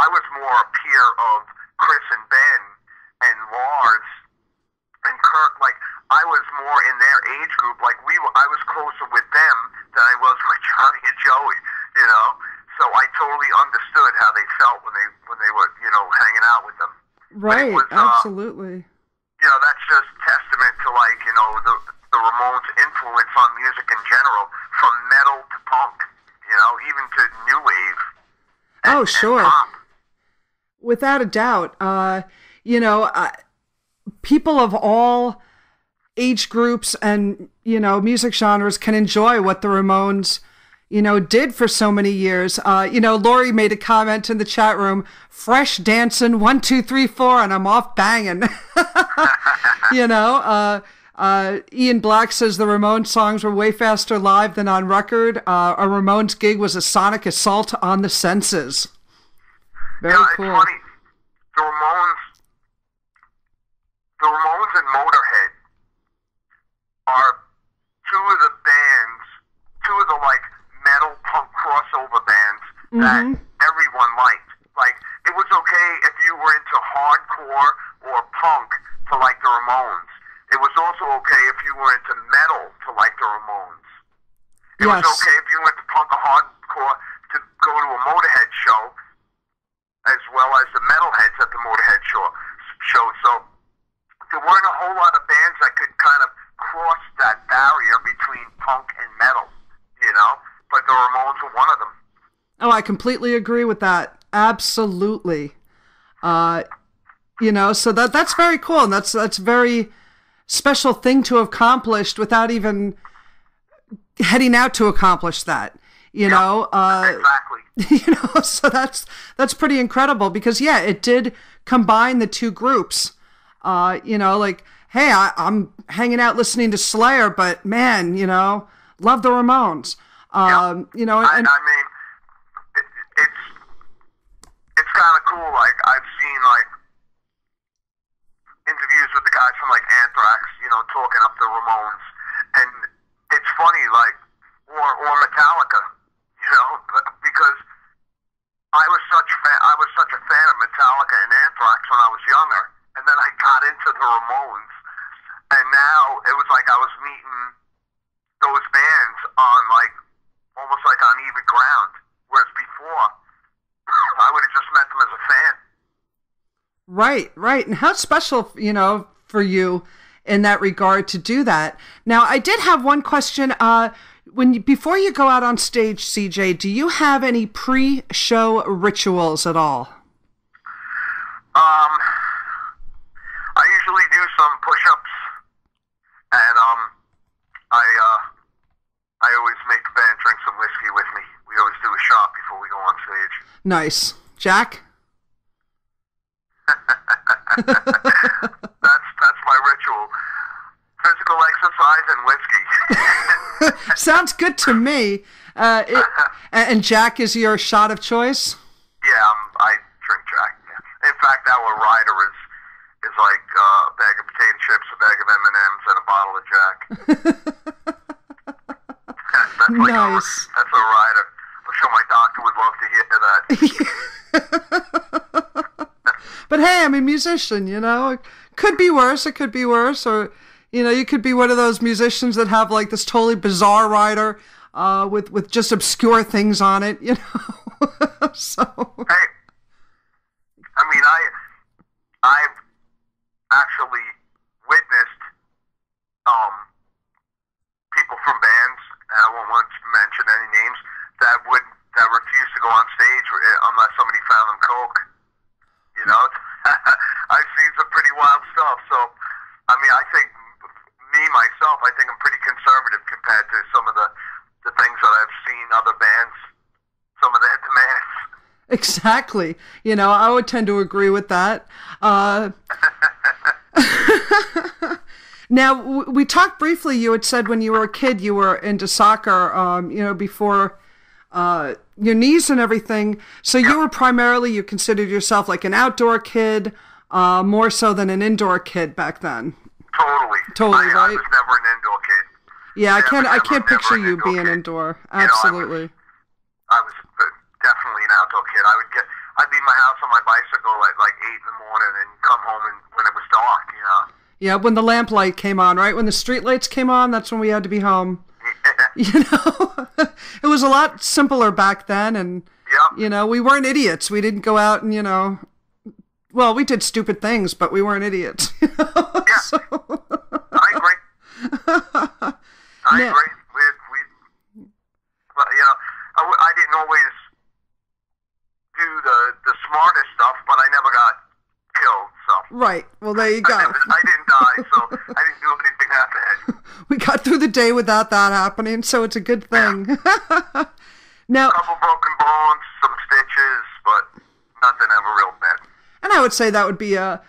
was more a peer of Chris and Ben and Lars and Kirk. Like, I was more in their age group. Like, I was closer with them than I was with Johnny and Joey, So I totally understood how they felt when they were, hanging out with them. Right, was, absolutely. That's just testament to, like, the Ramones' influence on music in general, from metal to punk, even to new wave. Oh, sure. And pop. Without a doubt. People of all age groups and, music genres can enjoy what the Ramones, did for so many years. Lori made a comment in the chat room, fresh dancing, 1, 2, 3, 4, and I'm off banging. Ian Black says the Ramones songs were way faster live than on record. A Ramones gig was a sonic assault on the senses. Very cool. It's funny. The Ramones and Motorhead are two of the like metal punk crossover bands that everyone liked. Like, it was okay if you were into hardcore or punk to like the Ramones. It was also okay if you were into metal to like the Ramones. It was okay if you went to punk or hardcore to go to a Motorhead show, as well as the metalheads at the Motorhead show. So there weren't a whole lot of bands that could kind of cross that barrier between punk and metal, but the Ramones were one of them. Oh, I completely agree with that. Absolutely. You know, so that's very cool, and that's very special thing to have accomplished without even heading out to accomplish that. You know, exactly. You know, so that's pretty incredible because yeah, it did combine the two groups. You know, like, hey, I'm hanging out listening to Slayer, but man, you know, love the Ramones. You know, and I mean, it's kind of cool. Like, I've seen like interviews with the guys from like Anthrax, you know, talking up the Ramones, and it's funny, like, or Metallica, you know, because I was such a fan of Metallica and Anthrax when I was younger, and then I got into the Ramones, and now it was like I was meeting those bands on like almost like on even ground, whereas before I would have just met them as a fan. Right. And how special, you know, for you in that regard to do that. Now, I did have one question. Before you go out on stage, CJ, do you have any pre-show rituals at all? I usually do some push-ups, and I always make the band drink some whiskey with me. We always do a shot before we go on stage. Nice. Jack? That's my ritual. Physical exercise and whiskey. Sounds good to me. And Jack is your shot of choice? Yeah, I drink Jack. Yeah. In fact, our rider is like a bag of potato chips, a bag of M&Ms, and a bottle of Jack. That's like nice. That's a rider. I'm sure my doctor would love to hear that. But hey, I'm a musician, you know. It could be worse. Or, you know, you could be one of those musicians that have like this totally bizarre rider with just obscure things on it, you know. So. Hey, I mean, I've actually witnessed people from bands, and I won't want to mention any names, that refuse to go on stage unless somebody found them coke. You know, I've seen some pretty wild stuff. So, I mean, I think I think I'm pretty conservative compared to some of the things that I've seen other bands, some of their demands. Exactly. You know, I would tend to agree with that. Now, we talked briefly, you had said when you were a kid you were into soccer, you know, before your knees and everything. So you were you considered yourself like an outdoor kid, more so than an indoor kid back then. Totally, right? I was never an indoor kid. Yeah, I can't picture you being indoor. Absolutely. I was definitely an outdoor kid. I'd leave my house on my bicycle at like 8 in the morning and come home when it was dark, you know. Yeah, when the lamplight came on, right? When the street lights came on, that's when we had to be home. You know, it was a lot simpler back then, and you know, we weren't idiots. We didn't go out and, you know, well, we did stupid things, but we weren't idiots. You know? Yeah, so. I agree. I agree. You know, I didn't always do the smartest stuff, but I never got killed. So right. Well, there you go. I didn't die, so I didn't do anything that bad. We got through the day without that happening, so it's a good thing. Yeah. Now, a couple broken bones, some stitches, but nothing ever real bad. And I would say that would be a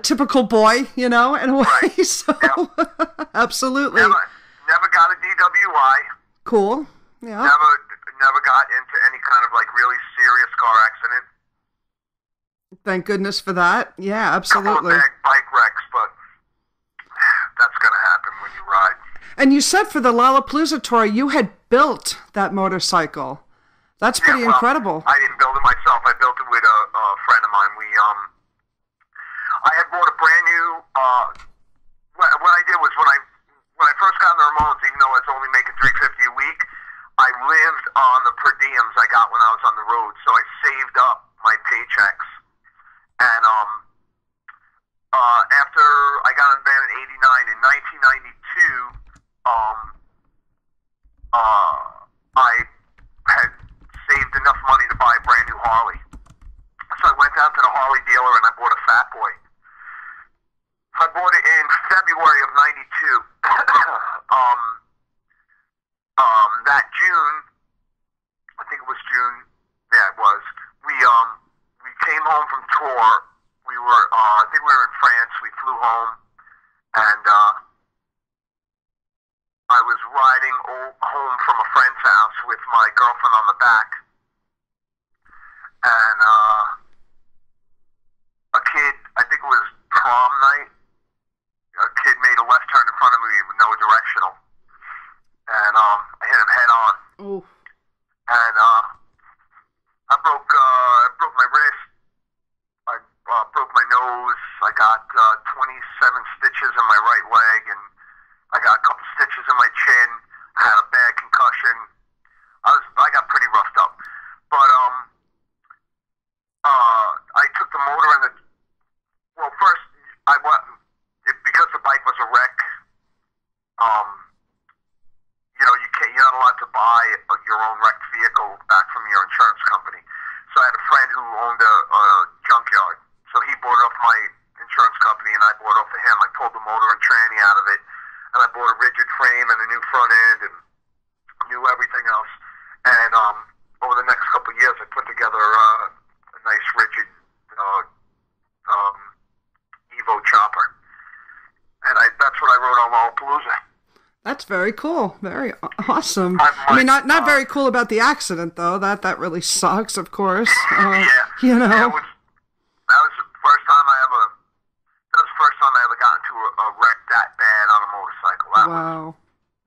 typical boy, you know, in a way. Right. So, absolutely. Never got a DWI. Cool. Yeah. Never got into any kind of like really serious car accident. Thank goodness for that. Yeah, absolutely. Couple of bike wrecks, but that's going to happen when you ride. And you said for the Lollapalooza tour, you had built that motorcycle. That's pretty incredible. I didn't build it myself. I built it with a friend of mine. I had bought a brand new. What I did was when I first got in the Ramones, even though I was only making $350 a week, I lived on the per diems I got when I was on the road. So I saved up my paychecks, and after I got in the band in '89, in 1992, I had saved enough money to buy a brand new Harley. So I went down to the Harley dealer home from tour. We were, I think we were in France. We flew home, and I was riding home from a friend's house with my girlfriend on the back, and a kid, I think it was prom night, a kid made a left turn in front of me with no directional, and I hit him head on. Ooh. And I broke my wrist. I broke my nose. I got 27 stitches in my right leg, and I got a couple stitches in my chin. I had a bad concussion. I got pretty roughed up. But I took the motor and first I went because the bike was a wreck. You're not allowed to buy your own wrecked vehicle back from your insurance company. So I had a friend who owned a junkyard. So he bought it off my insurance company, and I bought it off of him. I pulled the motor and tranny out of it, and I bought a rigid frame and a new front end and knew everything else. And over the next couple of years, I put together a nice rigid Evo chopper. And that's what I rode on Lollapalooza. That's very cool. Very awesome. I mean, not very cool about the accident, though. That really sucks, of course. Yeah. You know. Yeah, that was the first time I ever got into a wreck that bad on a motorcycle.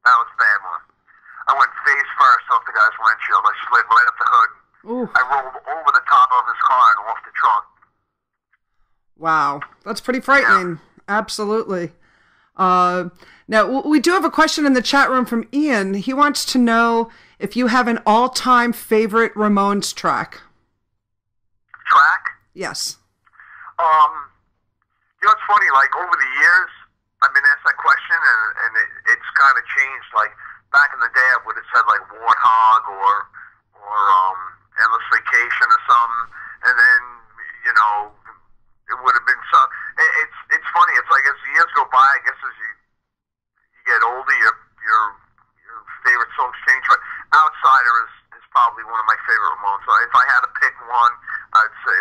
That was a bad one. I went face first off the guy's windshield. I slid right up the hood. Ooh. I rolled over the top of his car and off the trunk. Wow. That's pretty frightening. Yeah. Absolutely. Now, we do have a question in the chat room from Ian. He wants to know if you have an all-time favorite Ramones track. Track? Yes. It's funny, like, over the years, I've been asked that question, and it's kind of changed. Like, back in the day, I would have said, like, Warthog or Endless Vacation or something, and then, it would have been some. It's funny. It's like as the years go by, I guess as you get older, your favorite songs change. But Outsider is probably one of my favorite Ramones. So if I had to pick one, I'd say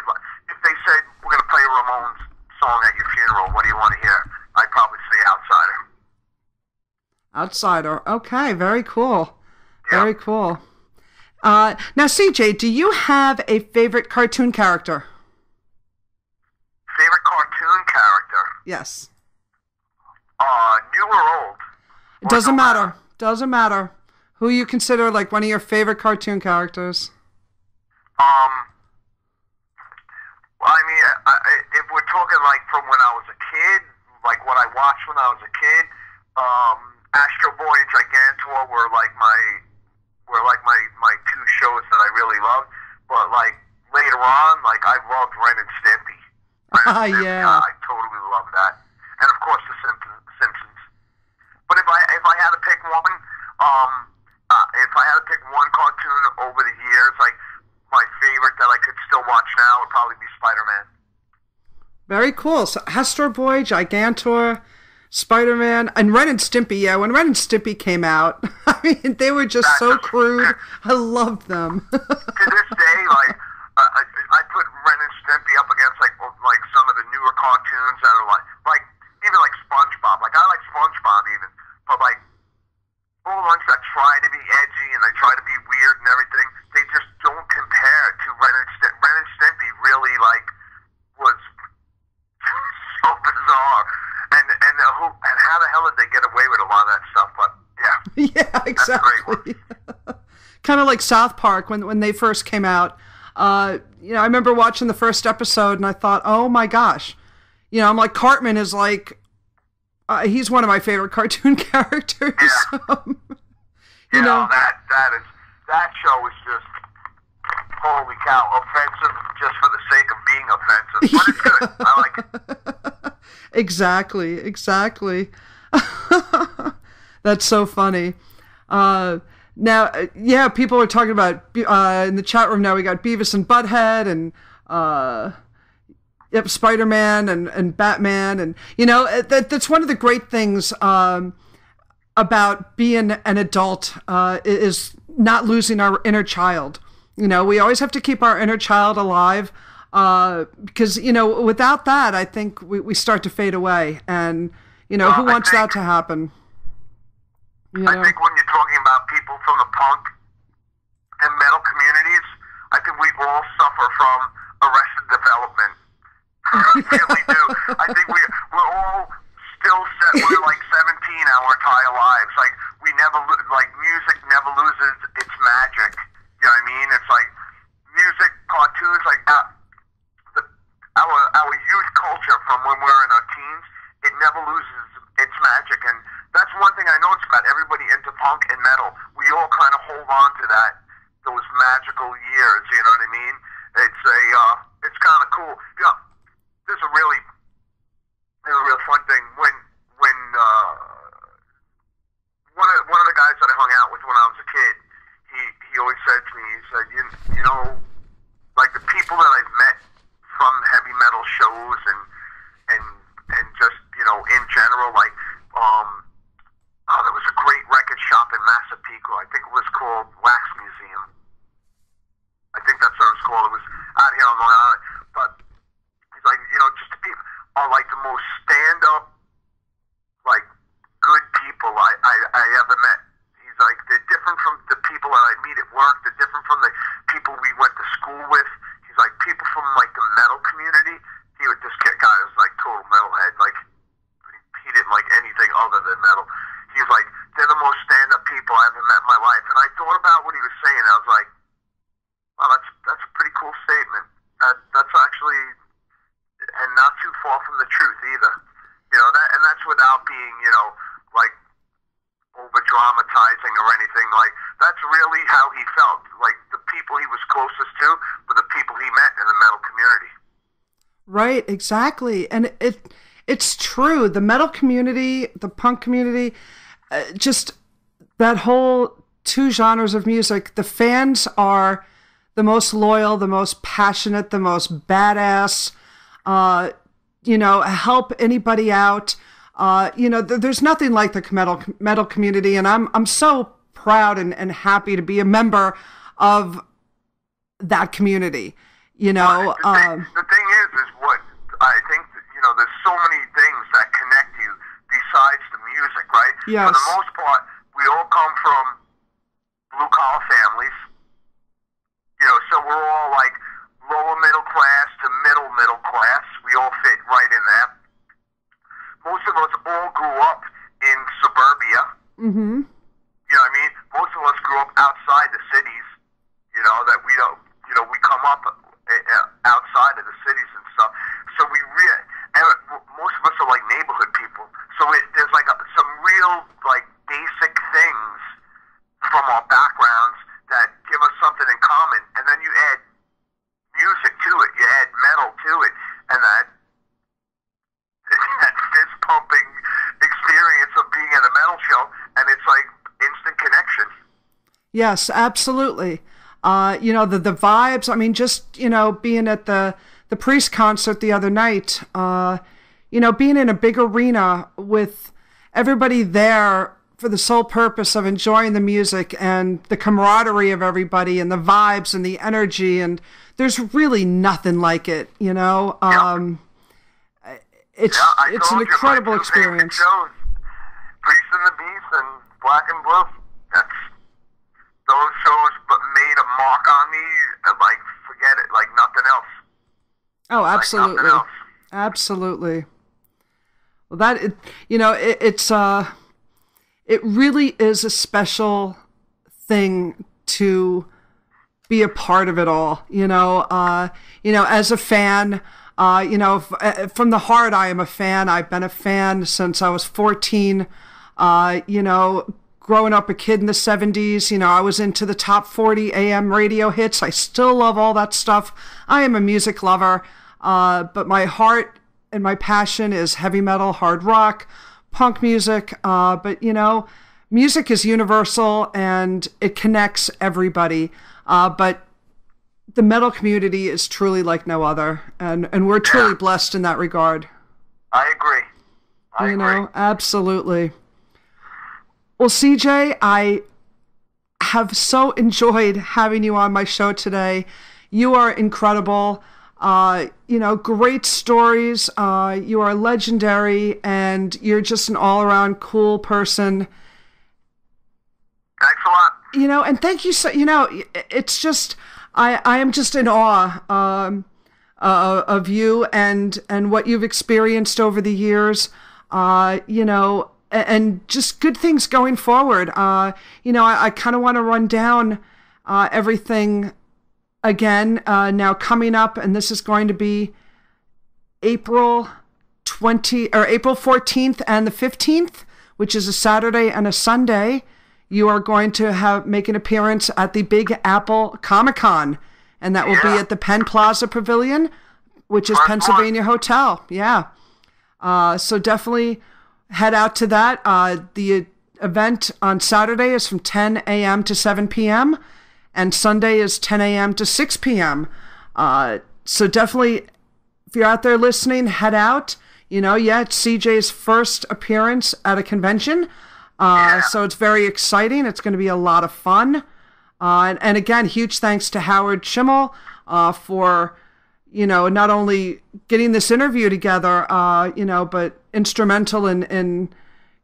if they said we're going to play a Ramones song at your funeral, what do you want to hear? I'd probably say Outsider. Outsider. Okay, very cool. Yeah. Very cool. Now, CJ, do you have a favorite cartoon character? Favorite cartoon character? Yes. New or old? Doesn't matter. Doesn't matter. Who you consider like one of your favorite cartoon characters? I mean, if we're talking like from when I was a kid, like what I watched when I was a kid, Astro Boy and Gigantor were like my two shows that I really loved. But like later on, like I loved Ren and Stimpy. Yeah. I totally love that, and of course the Simpsons. But if I had to pick one, cartoon over the years, like my favorite that I could still watch now would probably be Spider-Man. Very cool. So Astro Boy, Gigantor, Spider-Man, and Ren and Stimpy. Yeah, when Ren and Stimpy came out, I mean, they were just so crude. I loved them. To this day, like. I put Ren and Stimpy up against like some of the newer cartoons that are like even like SpongeBob. Like I like SpongeBob even, but like all the ones that try to be edgy and they try to be weird and everything, they just don't compare to Ren and Stimpy. Ren and Stimpy really like was so bizarre, and how the hell did they get away with a lot of that stuff? But yeah, yeah, exactly. Kind of like South Park when they first came out. I remember watching the first episode and I thought, oh my gosh, I'm like, Cartman is like, he's one of my favorite cartoon characters. Yeah. That show is just, holy cow, offensive just for the sake of being offensive. But it's good. I like it. Exactly. That's so funny. Now, yeah, people are talking about, in the chat room now, we got Beavis and Butthead and, Spider-Man and Batman. And, that's one of the great things about being an adult is not losing our inner child. We always have to keep our inner child alive. Because, without that, I think we start to fade away. And, who wants that to happen? I think when you're talking about people from the punk and metal communities, I think we all suffer from arrested development. We really do. I think we're all still we're like 17 our entire lives. Like, music never loses its magic. You know what I mean? It's like music, cartoons, like our youth culture from when we're in our teens, it never loses its magic. And that's one thing I noticed about everybody into punk and metal. We all kind of hold on to those magical years, you know what I mean? It's kind of cool. Yeah, there's a real fun thing. When one of the guys that I hung out with when I was a kid, he always said to me, he said, like the people that I've met from heavy metal shows and just, in general, like, there was a great record shop in Massapequa. I think it was called Wax Museum. I think that's what it was called. It was out here on Long Island. But he's like, just the people are like the most stand-up, like, good people I ever met. He's like, they're different from the people that I meet at work. They're different from the people we went to school with. He's like, people from, like, the metal community. This guy was, like, total metalhead. Like, he didn't like anything other than metal. He's like, they're the most stand-up people I ever met in my life. And I thought about what he was saying. I was like, wow, that's a pretty cool statement. That's actually, and not too far from the truth either. And that's without being, like, over-dramatizing or anything. Like, that's really how he felt. Like, the people he was closest to were the people he met in the metal community. Right, exactly. And it's true. The metal community, the punk community, just that whole two genres of music, the fans are the most loyal, the most passionate, the most badass, help anybody out. There's nothing like the metal community, and I'm so proud and happy to be a member of that community. The thing is what I think, there's so many things that connect you besides the music, right? Yes. For the most part, we all come from blue-collar families, so we're all like lower middle class to middle class. We all fit right in there. Most of us all grew up in suburbia. Mm-hmm. You know what I mean? Most of us grew up outside the cities, that we don't, we come up outside of the cities and stuff. So most of us are like neighborhood people. So there's like some real like basic things from our backgrounds that give us something in common. And then you add music to it, you add metal to it, and that fist pumping experience of being at a metal show, and it's like instant connection. Yes, absolutely. The vibes, I mean, just, being at the Priest concert the other night, being in a big arena with everybody there for the sole purpose of enjoying the music and the camaraderie of everybody and the vibes and the energy, and there's really nothing like it, It's an incredible experience. Shows, Priest and the Beast and Black and Blue. Those shows made a mark on me, like, forget it, like nothing else. Oh, absolutely. Like nothing else. Absolutely. Well, it really is a special thing to be a part of it all, as a fan, from the heart, I am a fan. I've been a fan since I was 14, growing up a kid in the 70s, I was into the top 40 AM radio hits. I still love all that stuff. I am a music lover, but my heart and my passion is heavy metal, hard rock, punk music. But, music is universal and it connects everybody. But the metal community is truly like no other. And we're truly blessed in that regard. I agree. I agree. Absolutely. Well, CJ, I have so enjoyed having you on my show today. You are incredible. Great stories. You are legendary, and you're just an all-around cool person. Thanks a lot. And thank you so, it's just, I am just in awe of you and what you've experienced over the years, and just good things going forward. I kind of want to run down everything again now coming up, and this is going to be April 14th and the 15th, which is a Saturday and a Sunday. You are going to make an appearance at the Big Apple Comic-Con, and that will be at the Penn Plaza Pavilion, which is Pennsylvania Hotel. Yeah. So definitely head out to that. The event on Saturday is from 10 a.m. to 7 p.m., and Sunday is 10 a.m. to 6 p.m. So definitely, if you're out there listening, head out. It's CJ's first appearance at a convention. So it's very exciting. It's going to be a lot of fun. And again, huge thanks to Howard Schimmel for, not only getting this interview together, but instrumental in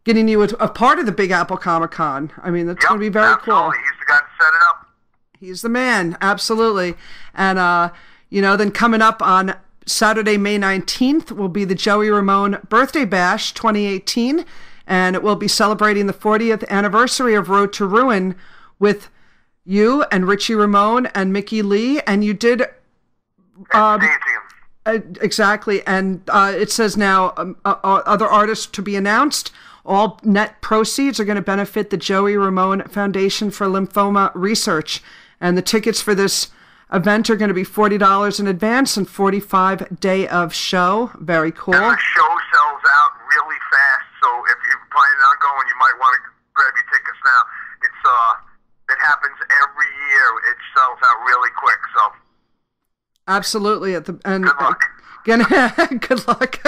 getting you a part of the Big Apple Comic-Con. I mean, that's going to be very cool. He's the guy to set it up. He's the man, absolutely. And, then coming up on Saturday, May 19th, will be the Joey Ramone Birthday Bash 2018. And it will be celebrating the 40th anniversary of Road to Ruin with you and Richie Ramone and Mickey Lee. And you did... exactly. And it says now other artists to be announced. All net proceeds are going to benefit the Joey Ramone Foundation for Lymphoma Research. And the tickets for this event are going to be $40 in advance and $45 day of show. Very cool. And the show sells out really fast. So if you're planning on going, you might want to grab your tickets now. It happens every year. It sells out really quick. So absolutely. Good luck. Again, good luck.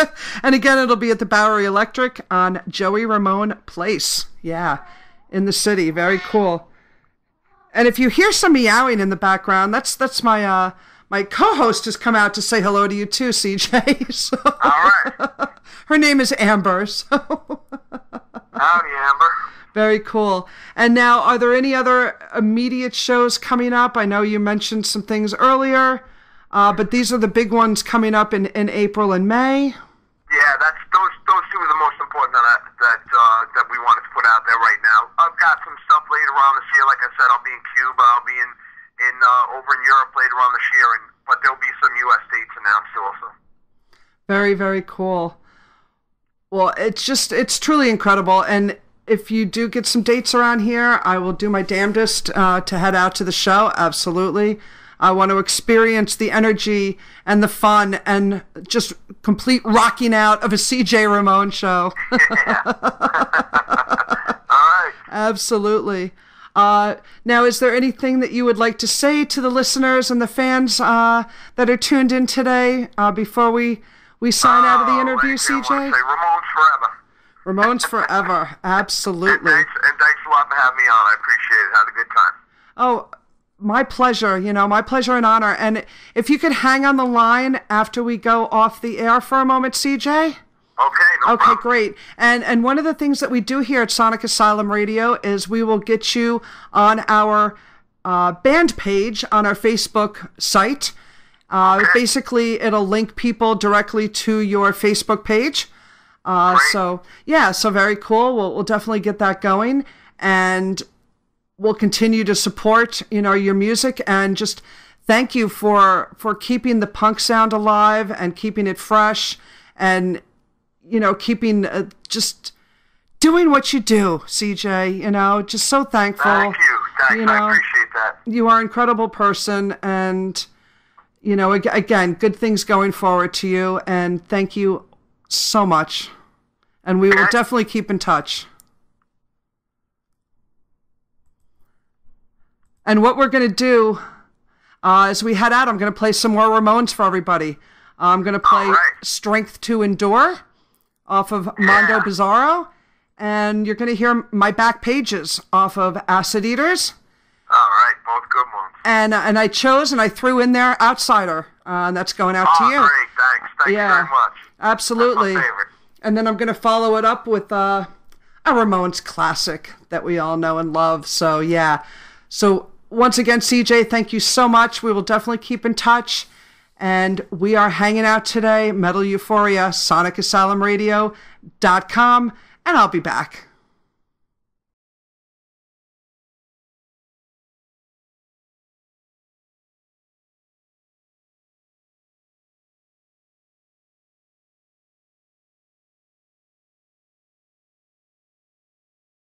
And again, it'll be at the Bowery Electric on Joey Ramone Place. Yeah, in the city. Very cool. And if you hear some meowing in the background, that's my my co-host has come out to say hello to you too, CJ. So, all right. Her name is Amber. So. Howdy, Amber. Very cool. And now, are there any other immediate shows coming up? I know you mentioned some things earlier, but these are the big ones coming up in April and May. Yeah, those two are the most important that we wanted to put out there right now. I've got some stuff later on this year. Like I said, I'll be in Cuba. I'll be in over in Europe later on this year, but there'll be some U.S. dates announced also. Very, very cool. Well, it's truly incredible. And if you do get some dates around here, I will do my damnedest to head out to the show. Absolutely. I want to experience the energy and the fun and just complete rocking out of a CJ Ramone show. Yeah. All right. Absolutely. Now, is there anything that you would like to say to the listeners and the fans that are tuned in today before we sign out of the interview, CJ? I want to say Ramone's forever. Ramone's forever. Absolutely. And thanks a lot for having me on. I appreciate it. Had a good time. Oh, my pleasure. My pleasure and honor. And if you could hang on the line after we go off the air for a moment, CJ? Okay, no problem. Great. And one of the things that we do here at Sonic Asylum Radio is we will get you on our band page on our Facebook site. Okay. Basically, it'll link people directly to your Facebook page. So very cool. We'll definitely get that going, and we'll continue to support your music, and just thank you for keeping the punk sound alive and keeping it fresh, and keeping just doing what you do, CJ. Just so thankful. Thank you. Thanks. I appreciate that. You are an incredible person, and again, good things going forward to you, and thank you so much. And we will definitely keep in touch. And what we're going to do as we head out, I'm going to play some more Ramones for everybody. I'm going to play Strength to Endure off of Mondo Bizarro. And you're going to hear My Back Pages off of Acid Eaters. All right, both good ones. And I chose and I threw in there Outsider And that's going out to you. Great, thanks. Thank you very much. Absolutely. That's my favorite. And then I'm going to follow it up with a Ramones classic that we all know and love. So, yeah. So, once again, CJ, thank you so much. We will definitely keep in touch. And we are hanging out today, Metal Euphoria, Sonic Asylum Radio.com, and I'll be back.